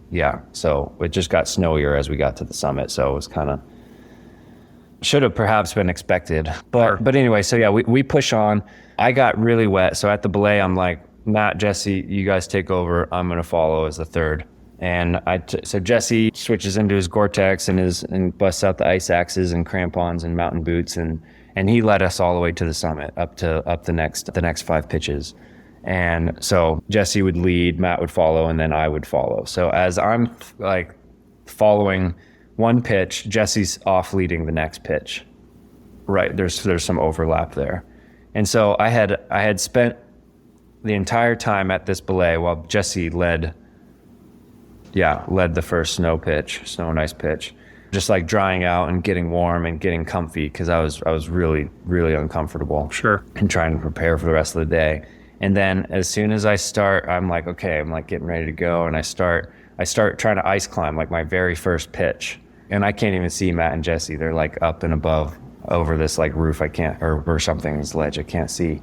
so it just got snowier as we got to the summit. So it was kind of should have perhaps been expected, but anyway, so we push on. I got really wet, so at the belay I'm like, Matt, Jesse, you guys take over. I'm gonna follow as the third. And so Jesse switches into his Gore-Tex and busts out the ice axes and crampons and mountain boots, and he led us all the way to the summit, up the next 5 pitches. And so Jesse would lead, Matt would follow, and then I would follow. So as I'm like following one pitch, Jesse's off leading the next pitch. Right, there's some overlap there. And so I had spent the entire time at this belay while Jesse led the first snow and ice pitch, just like drying out and getting warm and getting comfy, because I was really, really uncomfortable. Sure. And trying to prepare for the rest of the day. And then as soon as I start, I'm like, okay, I'm like getting ready to go. And I start trying to ice climb, like my very first pitch. And I can't even see Matt and Jesse. They're like up and above over this like roof or something, this ledge I can't see.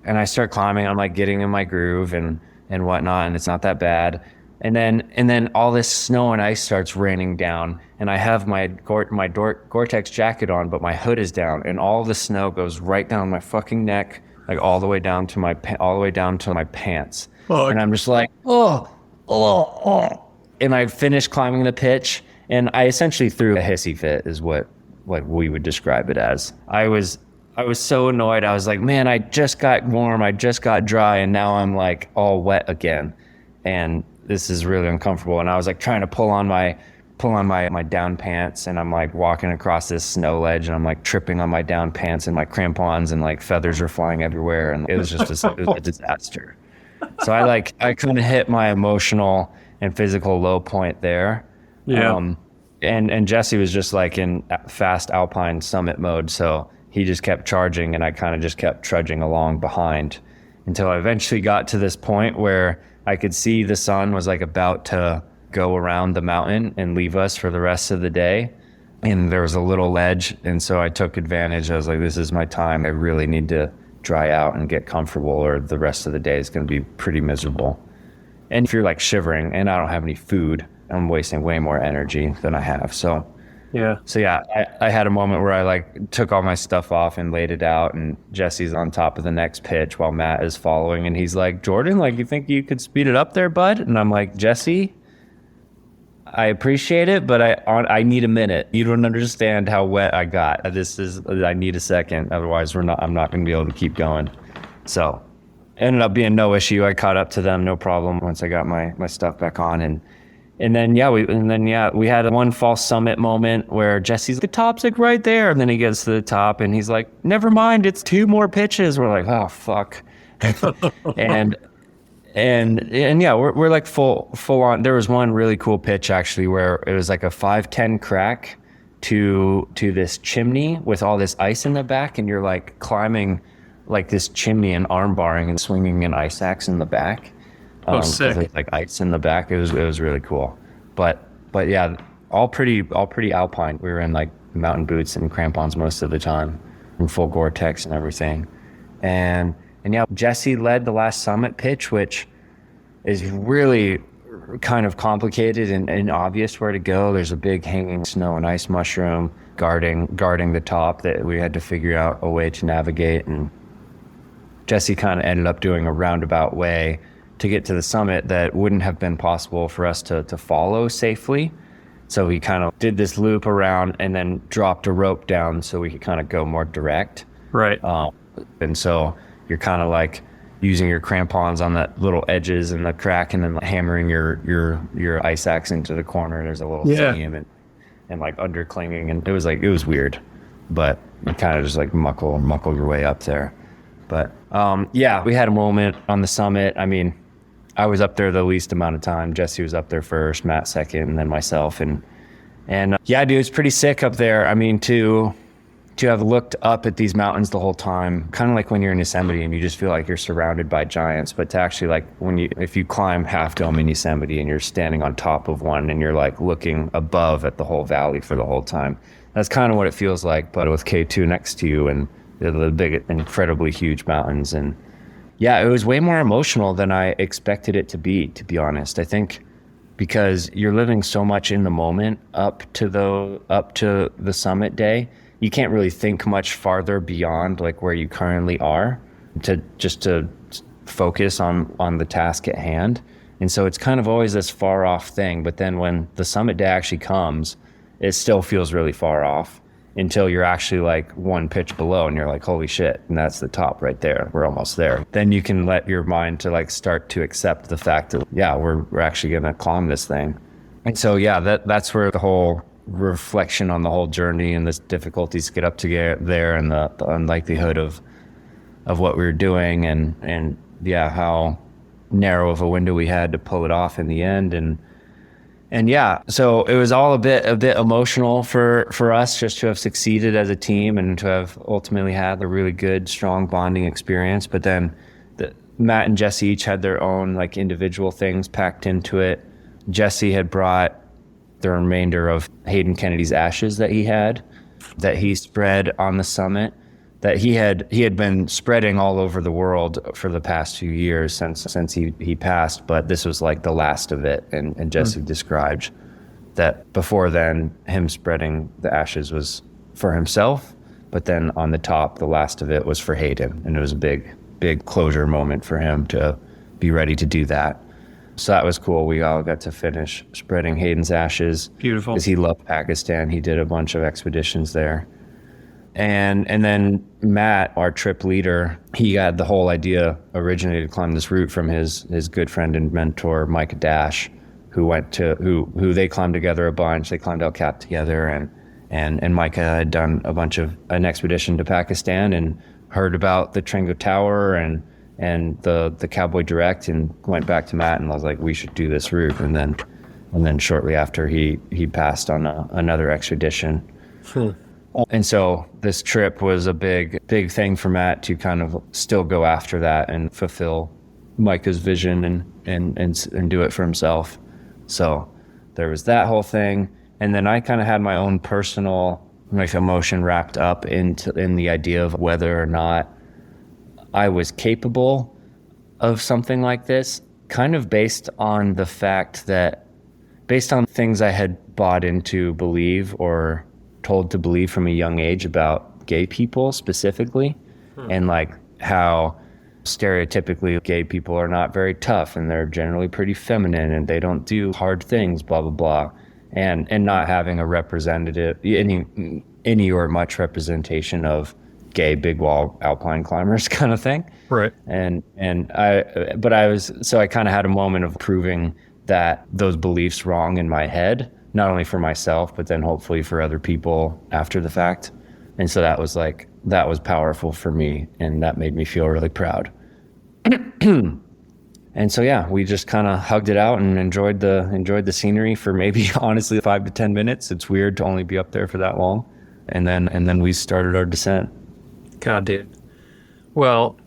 And I start climbing, I'm like getting in my groove and whatnot, and it's not that bad. And then all this snow and ice starts raining down, and I have my Gore-Tex jacket on, but my hood is down, and all the snow goes right down my fucking neck, like all the way down to my pants. Oh, and I'm just like, oh. And I finished climbing the pitch, and I essentially threw a hissy fit, is what we would describe it as. I was so annoyed. I was like, man, I just got warm, I just got dry, and now I'm like all wet again. And this is really uncomfortable. And I was like trying to pull on my down pants, and I'm like walking across this snow ledge, and I'm like tripping on my down pants and my crampons, and like feathers are flying everywhere. And it was just a disaster. So I kind of hit my emotional and physical low point there. Yeah. And Jesse was just like in fast alpine summit mode, so he just kept charging, and I kind of just kept trudging along behind until I eventually got to this point where I could see the sun was like about to go around the mountain and leave us for the rest of the day. And there was a little ledge, and so I took advantage. I was like, this is my time. I really need to dry out and get comfortable, or the rest of the day is going to be pretty miserable. And if you're like shivering and I don't have any food, I'm wasting way more energy than I have. So I had a moment where I like took all my stuff off and laid it out, and Jesse's on top of the next pitch while Matt is following, and he's like, Jordan, like, you think you could speed it up there, bud? And I'm like, Jesse, I appreciate it, but I need a minute. You don't understand how wet I got. I need a second. Otherwise I'm not going to be able to keep going. So ended up being no issue. I caught up to them, no problem, once I got my stuff back on. And then we had one false summit moment where Jesse's the top's like right there, and then he gets to the top and he's like, never mind, it's 2 more pitches. We're like, oh fuck. and yeah, we're like full on. There was one really cool pitch actually where it was like a 5-10 crack to this chimney with all this ice in the back, and you're like climbing like this chimney and arm barring and swinging an ice axe in the back. Sick. There's like ice in the back. It was really cool. But yeah, all pretty alpine. We were in like mountain boots and crampons most of the time, and full Gore-Tex and everything. And yeah, Jesse led the last summit pitch, which is really kind of complicated and obvious where to go. There's a big hanging snow and ice mushroom guarding the top that we had to figure out a way to navigate. And Jesse kind of ended up doing a roundabout way to get to the summit that wouldn't have been possible for us to follow safely. So we kind of did this loop around and then dropped a rope down so we could kind of go more direct. Right. And so you're kind of like using your crampons on the little edges and the crack, and then hammering your ice axe into the corner. There's a little seam and like underclinging, and it was weird, but you kind of just like muckle your way up there. But yeah, we had a moment on the summit. I mean, I was up there the least amount of time. Jesse was up there first, Matt second, and then myself. And yeah, dude, it's pretty sick up there. I mean, to have looked up at these mountains the whole time, kind of like when you're in Yosemite and you just feel like you're surrounded by giants, but to actually like if you climb Half Dome in Yosemite and you're standing on top of one and you're like looking above at the whole valley for the whole time, that's kind of what it feels like, but with K2 next to you and the big, incredibly huge mountains. And yeah, it was way more emotional than I expected it to be honest. I think because you're living so much in the moment up to the summit day, you can't really think much farther beyond like where you currently are to focus on the task at hand. And so it's kind of always this far off thing. But then when the summit day actually comes, it still feels really far off until you're actually like one pitch below and you're like, holy shit, and that's the top right there. We're almost there. Then you can let your mind to like start to accept the fact that, yeah, we're actually gonna climb this thing. And so yeah, that's where the whole reflection on the whole journey and the difficulties to get up to get there, and the unlikelihood of what we were doing, and yeah, how narrow of a window we had to pull it off in the end. And yeah, so it was all a bit emotional for us just to have succeeded as a team and to have ultimately had a really good, strong bonding experience. But then Matt and Jesse each had their own like individual things packed into it. Jesse had brought the remainder of Hayden Kennedy's ashes that he spread on the summit, that he had been spreading all over the world for the past few years since he passed, but this was like the last of it. And Jesse described that before then, him spreading the ashes was for himself, but then on the top, the last of it was for Hayden, and it was a big closure moment for him to be ready to do that. So that was cool. We all got to finish spreading Hayden's ashes. Beautiful. Because he loved Pakistan. He did a bunch of expeditions there. And then Matt, our trip leader, he had the whole idea originally to climb this route from his good friend and mentor, Micah Dash, who they climbed together a bunch. They climbed El Cap together, and Micah had done an expedition to Pakistan and heard about the Trango Tower and the Cowboy Direct, and went back to Matt and was like, we should do this route. And then shortly after he passed on another expedition. And so this trip was a big thing for Matt to kind of still go after that and fulfill Micah's vision and do it for himself. So there was that whole thing. And then I kind of had my own personal like emotion wrapped up in the idea of whether or not I was capable of something like this, kind of based on the fact that, based on things I had bought into believe or told to believe from a young age about gay people specifically, and like how stereotypically gay people are not very tough and they're generally pretty feminine and they don't do hard things, blah, blah, blah. And not having a representative, any or much representation of gay big wall alpine climbers kind of thing. Right. So I kind of had a moment of proving that those beliefs wrong in my head, not only for myself, but then hopefully for other people after the fact. And so that was powerful for me, and that made me feel really proud. And so, yeah, we just kind of hugged it out and enjoyed the scenery for maybe honestly 5 to 10 minutes. It's weird to only be up there for that long. And then we started our descent. God, dude. Well,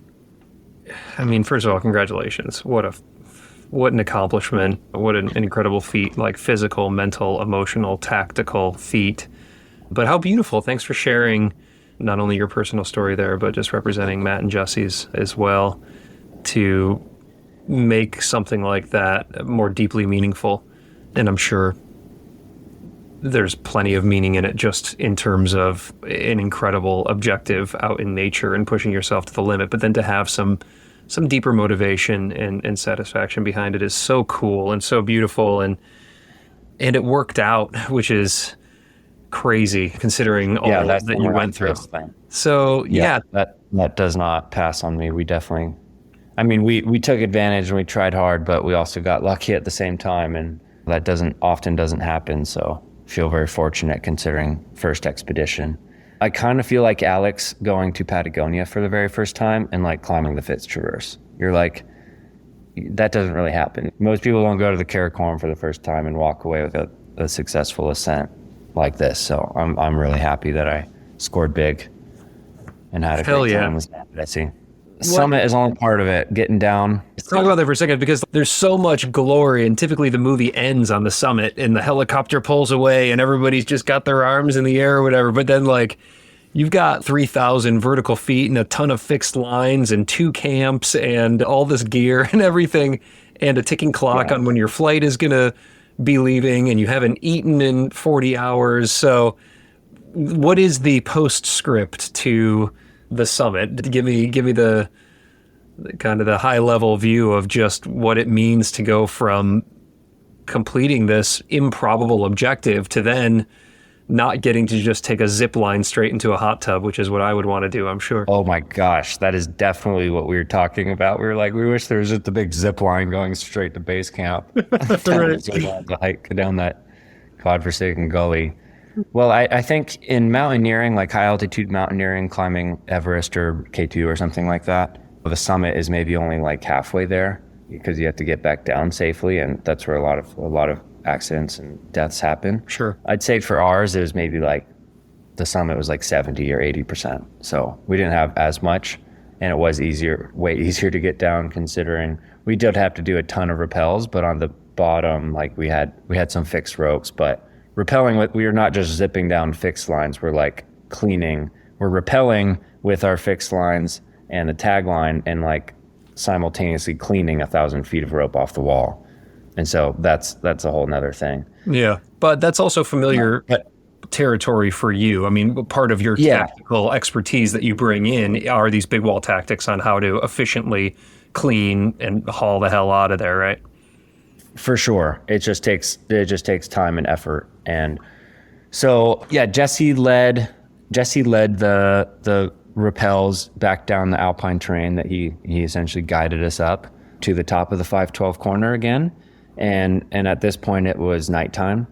I mean, first of all, congratulations. What an accomplishment. What an incredible feat, like physical, mental, emotional, tactical feat. But how beautiful. Thanks for sharing not only your personal story there, but just representing Matt and Jesse's as well, to make something like that more deeply meaningful. And I'm sure there's plenty of meaning in it, just in terms of an incredible objective out in nature and pushing yourself to the limit. But then to have some deeper motivation and satisfaction behind it is so cool and so beautiful. And it worked out, which is crazy considering all that you went through. So yeah, that does not pass on me. We definitely, I mean, we took advantage and we tried hard, but we also got lucky at the same time, and that often doesn't happen. So feel very fortunate considering first expedition. I kind of feel like Alex going to Patagonia for the very first time and like climbing the Fitz Traverse. You're like, that doesn't really happen. Most people don't go to the Karakoram for the first time and walk away with a successful ascent like this. So I'm really happy that I scored big and had a great time with Jesse. Summit is only part of it, getting down. Let's talk about that for a second, because there's so much glory, and typically the movie ends on the summit and the helicopter pulls away and everybody's just got their arms in the air or whatever. But then like you've got 3,000 vertical feet and a ton of fixed lines and 2 camps and all this gear and everything, and a ticking clock on when your flight is going to be leaving, and you haven't eaten in 40 hours. So what is the postscript to the summit? Give me the kind of the high level view of just what it means to go from completing this improbable objective to then not getting to just take a zip line straight into a hot tub, which is what I would want to do, I'm sure. Oh my gosh, that is definitely what we were talking about. We were like, we wish there was just a big zip line going straight to base camp. Right. To hike down that godforsaken gully. Well, I think in mountaineering, like high altitude mountaineering, climbing Everest or K2 or something like that, the summit is maybe only like halfway there because you have to get back down safely, and that's where a lot of accidents and deaths happen. Sure. I'd say for ours, it was maybe like the summit was like 70 or 80%. So we didn't have as much, and it was way easier to get down considering we did have to do a ton of rappels, but on the bottom, like we had some fixed ropes, but rappelling, we were not just zipping down fixed lines. We're like we're rappelling with our fixed lines and the tag line and like simultaneously cleaning 1,000 feet of rope off the wall. And so that's a whole nother thing. Yeah. But that's also familiar territory for you. I mean, part of your tactical expertise that you bring in are these big wall tactics on how to efficiently clean and haul the hell out of there, right? For sure. It just takes time and effort. And so, yeah, Jesse led the rappels back down the alpine terrain that he essentially guided us up to the top of the 512 corner again. And at this point it was nighttime.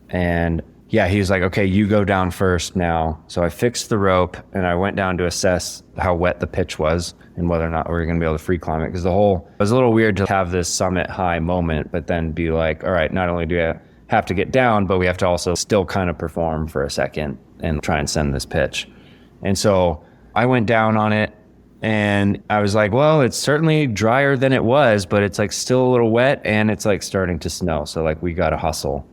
And yeah, he was like, okay, you go down first now. So I fixed the rope and I went down to assess how wet the pitch was and whether or not we were going to be able to free climb it. Because it was a little weird to have this summit high moment, but then be like, all right, not only do we have to get down, but we have to also still kind of perform for a second and try and send this pitch. And so I went down on it and I was like, well, it's certainly drier than it was, but it's like still a little wet and it's like starting to snow. So like we got to hustle.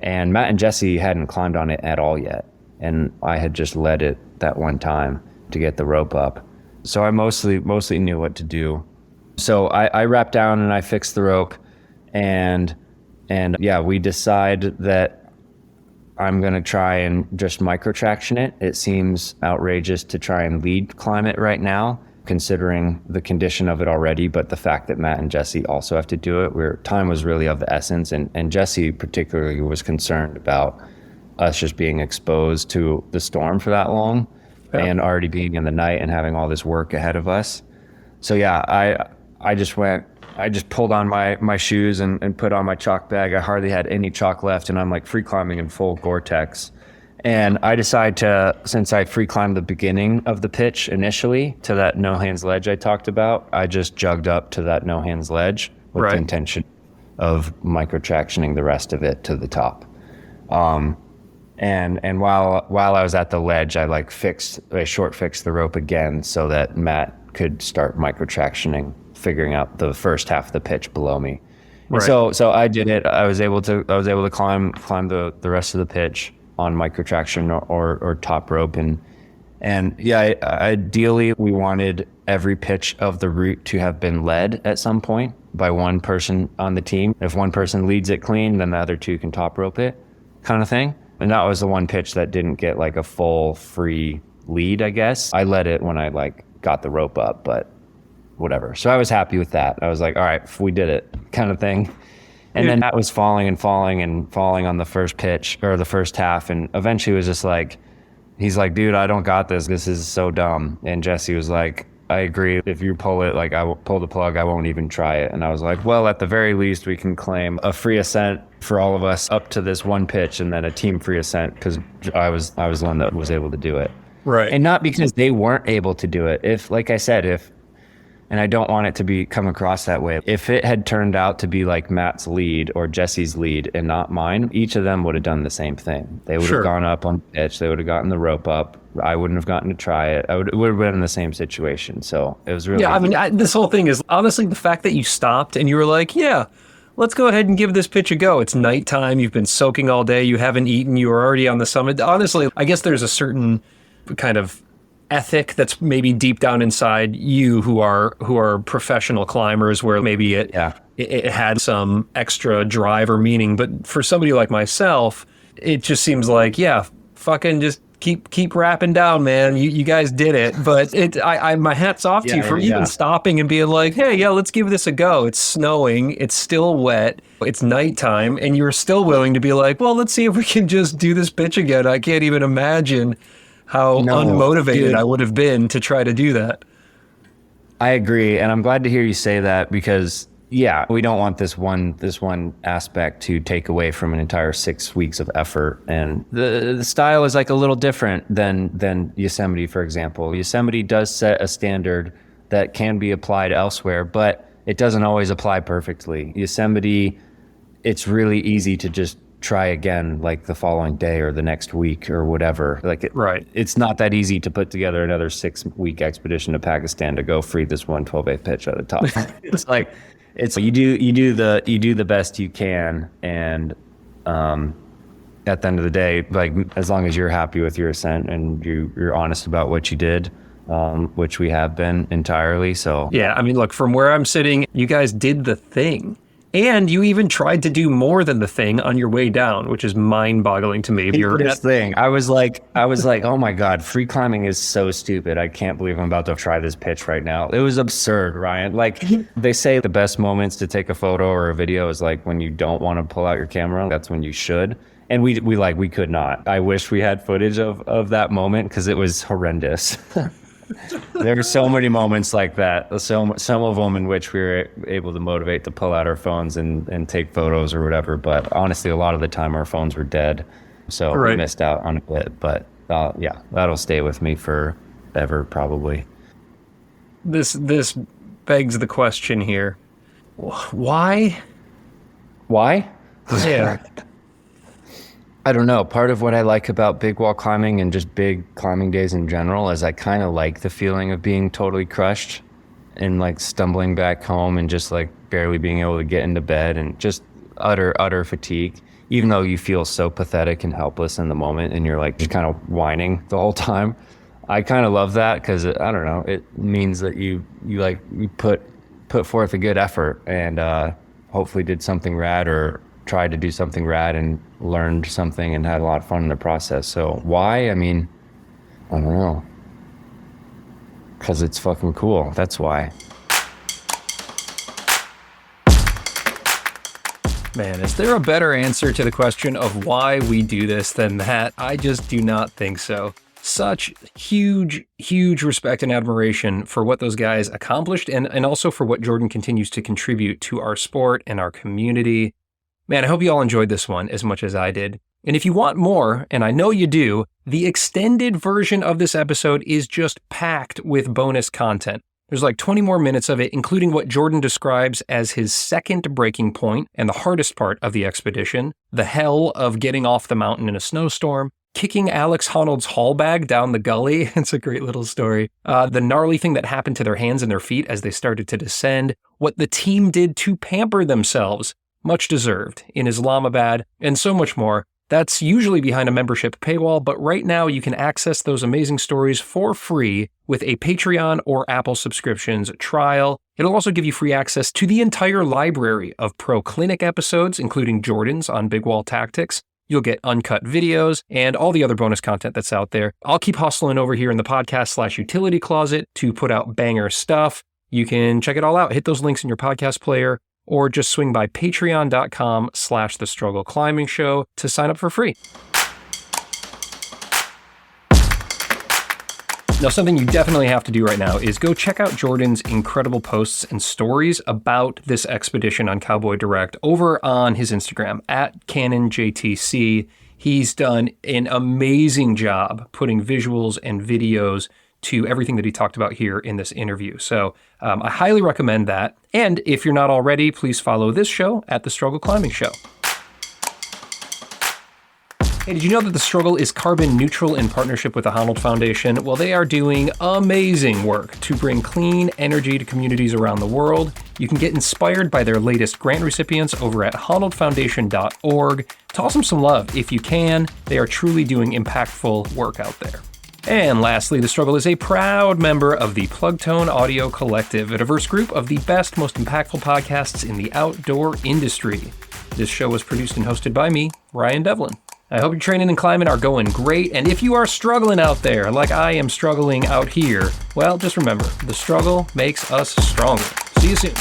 And Matt and Jesse hadn't climbed on it at all yet. And I had just led it that one time to get the rope up. So I mostly knew what to do. So I wrapped down and I fixed the rope and yeah, we decide that I'm going to try and just microtraction it. It seems outrageous to try and lead climb it right now, considering the condition of it already, but the fact that Matt and Jesse also have to do it, where time was really of the essence. And Jesse particularly was concerned about us just being exposed to the storm for that long and already being in the night and having all this work ahead of us. So yeah, I just pulled on my shoes and put on my chalk bag. I hardly had any chalk left and I'm like free climbing in full Gore-Tex. And I decided to, since I free climbed the beginning of the pitch initially to that no hands ledge I talked about, I just jugged up to that no hands ledge with the intention of microtractioning the rest of it to the top. And while I was at the ledge, I short fixed the rope again so that Matt could start microtractioning, figuring out the first half of the pitch below me. Right. So I did it. I was able to climb the rest of the pitch on microtraction or top rope. And yeah, ideally we wanted every pitch of the route to have been led at some point by one person on the team. If one person leads it clean, then the other two can top rope it, kind of thing. And that was the one pitch that didn't get like a full free lead, I guess. I led it when I like got the rope up, but whatever. So I was happy with that. I was like, all right, we did it, kind of thing. And then Matt was falling on the first pitch or the first half. And eventually was just like, he's like, dude, I don't got this. This is so dumb. And Jesse was like, I agree. If you pull it, like I will pull the plug, I won't even try it. And I was like, well, at the very least, we can claim a free ascent for all of us up to this one pitch and then a team free ascent because I was the one that was able to do it. Right. And not because they weren't able to do it. If, like I said, and I don't want it to come across that way. If it had turned out to be like Matt's lead or Jesse's lead and not mine, each of them would have done the same thing. They would have gone up on the pitch. They would have gotten the rope up. I wouldn't have gotten to try it. It would have been in the same situation. So it was really... Yeah, I mean, this whole thing is honestly the fact that you stopped and you were like, yeah, let's go ahead and give this pitch a go. It's nighttime. You've been soaking all day. You haven't eaten. You were already on the summit. Honestly, I guess there's a certain kind of ethic that's maybe deep down inside you who are professional climbers where maybe it had some extra drive or meaning. But for somebody like myself, it just seems like, yeah, fucking just keep rapping down, man. You guys did it. But my hat's off to you for even stopping and being like, hey, yeah, let's give this a go. It's snowing. It's still wet. It's nighttime. And you're still willing to be like, well, let's see if we can just do this pitch again. I can't even imagine how unmotivated I would have been to try to do that. I agree. And I'm glad to hear you say that because Yeah, we don't want this one aspect to take away from an entire 6 weeks of effort. And the style is like a little different than Yosemite, for example. Yosemite does set a standard that can be applied elsewhere, but it doesn't always apply perfectly. Yosemite, it's really easy to just try again like the following day or the next week or whatever. Right. It's not that easy to put together another 6-week expedition to Pakistan to go free this 112-8 pitch at the top. It's like you do the best you can, and at the end of the day, like as long as you're happy with your ascent and you're honest about what you did, which we have been entirely. So yeah, I mean, look, from where I'm sitting, you guys did the thing. And you even tried to do more than the thing on your way down, which is mind-boggling to me. If you're this thing, I was like, oh my God, free climbing is so stupid. I can't believe I'm about to try this pitch right now. It was absurd, Ryan. Like they say the best moments to take a photo or a video is like when you don't want to pull out your camera. That's when you should. And we could not. I wish we had footage of that moment because it was horrendous. There are so many moments like that. Some of them in which we were able to motivate to pull out our phones and take photos or whatever. But honestly, a lot of the time our phones were dead. So we missed out on a bit. But yeah, that'll stay with me forever probably. This begs the question here. Why? Yeah. I don't know. Part of what I like about big wall climbing and just big climbing days in general is I kind of like the feeling of being totally crushed and like stumbling back home and just like barely being able to get into bed and just utter fatigue, even though you feel so pathetic and helpless in the moment and you're like just kind of whining the whole time. I kind of love that because I don't know, it means that you put forth a good effort and hopefully did something rad or tried to do something rad and learned something and had a lot of fun in the process. So why? I mean, I don't know. Because it's fucking cool. That's why. Man, is there a better answer to the question of why we do this than that? I just do not think so. Such huge respect and admiration for what those guys accomplished and also for what Jordan continues to contribute to our sport and our community. Man, I hope you all enjoyed this one as much as I did. And if you want more, and I know you do, the extended version of this episode is just packed with bonus content. There's like 20 more minutes of it, including what Jordan describes as his second breaking point and the hardest part of the expedition, the hell of getting off the mountain in a snowstorm, kicking Alex Honnold's haul bag down the gully. It's a great little story. The gnarly thing that happened to their hands and their feet as they started to descend, what the team did to pamper themselves, much deserved, in Islamabad, and so much more. That's usually behind a membership paywall, but right now you can access those amazing stories for free with a Patreon or Apple subscriptions trial. It'll also give you free access to the entire library of Pro Clinic episodes, including Jordan's on Big Wall Tactics. You'll get uncut videos and all the other bonus content that's out there. I'll keep hustling over here in the podcast/utility closet to put out banger stuff. You can check it all out. Hit those links in your podcast player, or just swing by patreon.com/The Struggle Climbing Show to sign up for free. Now, something you definitely have to do right now is go check out Jordan's incredible posts and stories about this expedition on Cowboy Direct over on his Instagram, @CannonJTC. He's done an amazing job putting visuals and videos to everything that he talked about here in this interview. So I highly recommend that. And if you're not already, please follow this show @The Struggle Climbing Show. Hey, did you know that The Struggle is carbon neutral in partnership with the Honnold Foundation? Well, they are doing amazing work to bring clean energy to communities around the world. You can get inspired by their latest grant recipients over at honnoldfoundation.org. Toss them some love if you can. They are truly doing impactful work out there. And lastly, The Struggle is a proud member of the Plugtone Audio Collective, a diverse group of the best, most impactful podcasts in the outdoor industry. This show was produced and hosted by me, Ryan Devlin. I hope your training and climbing are going great, and if you are struggling out there, like I am struggling out here, well, just remember, the struggle makes us stronger. See you soon.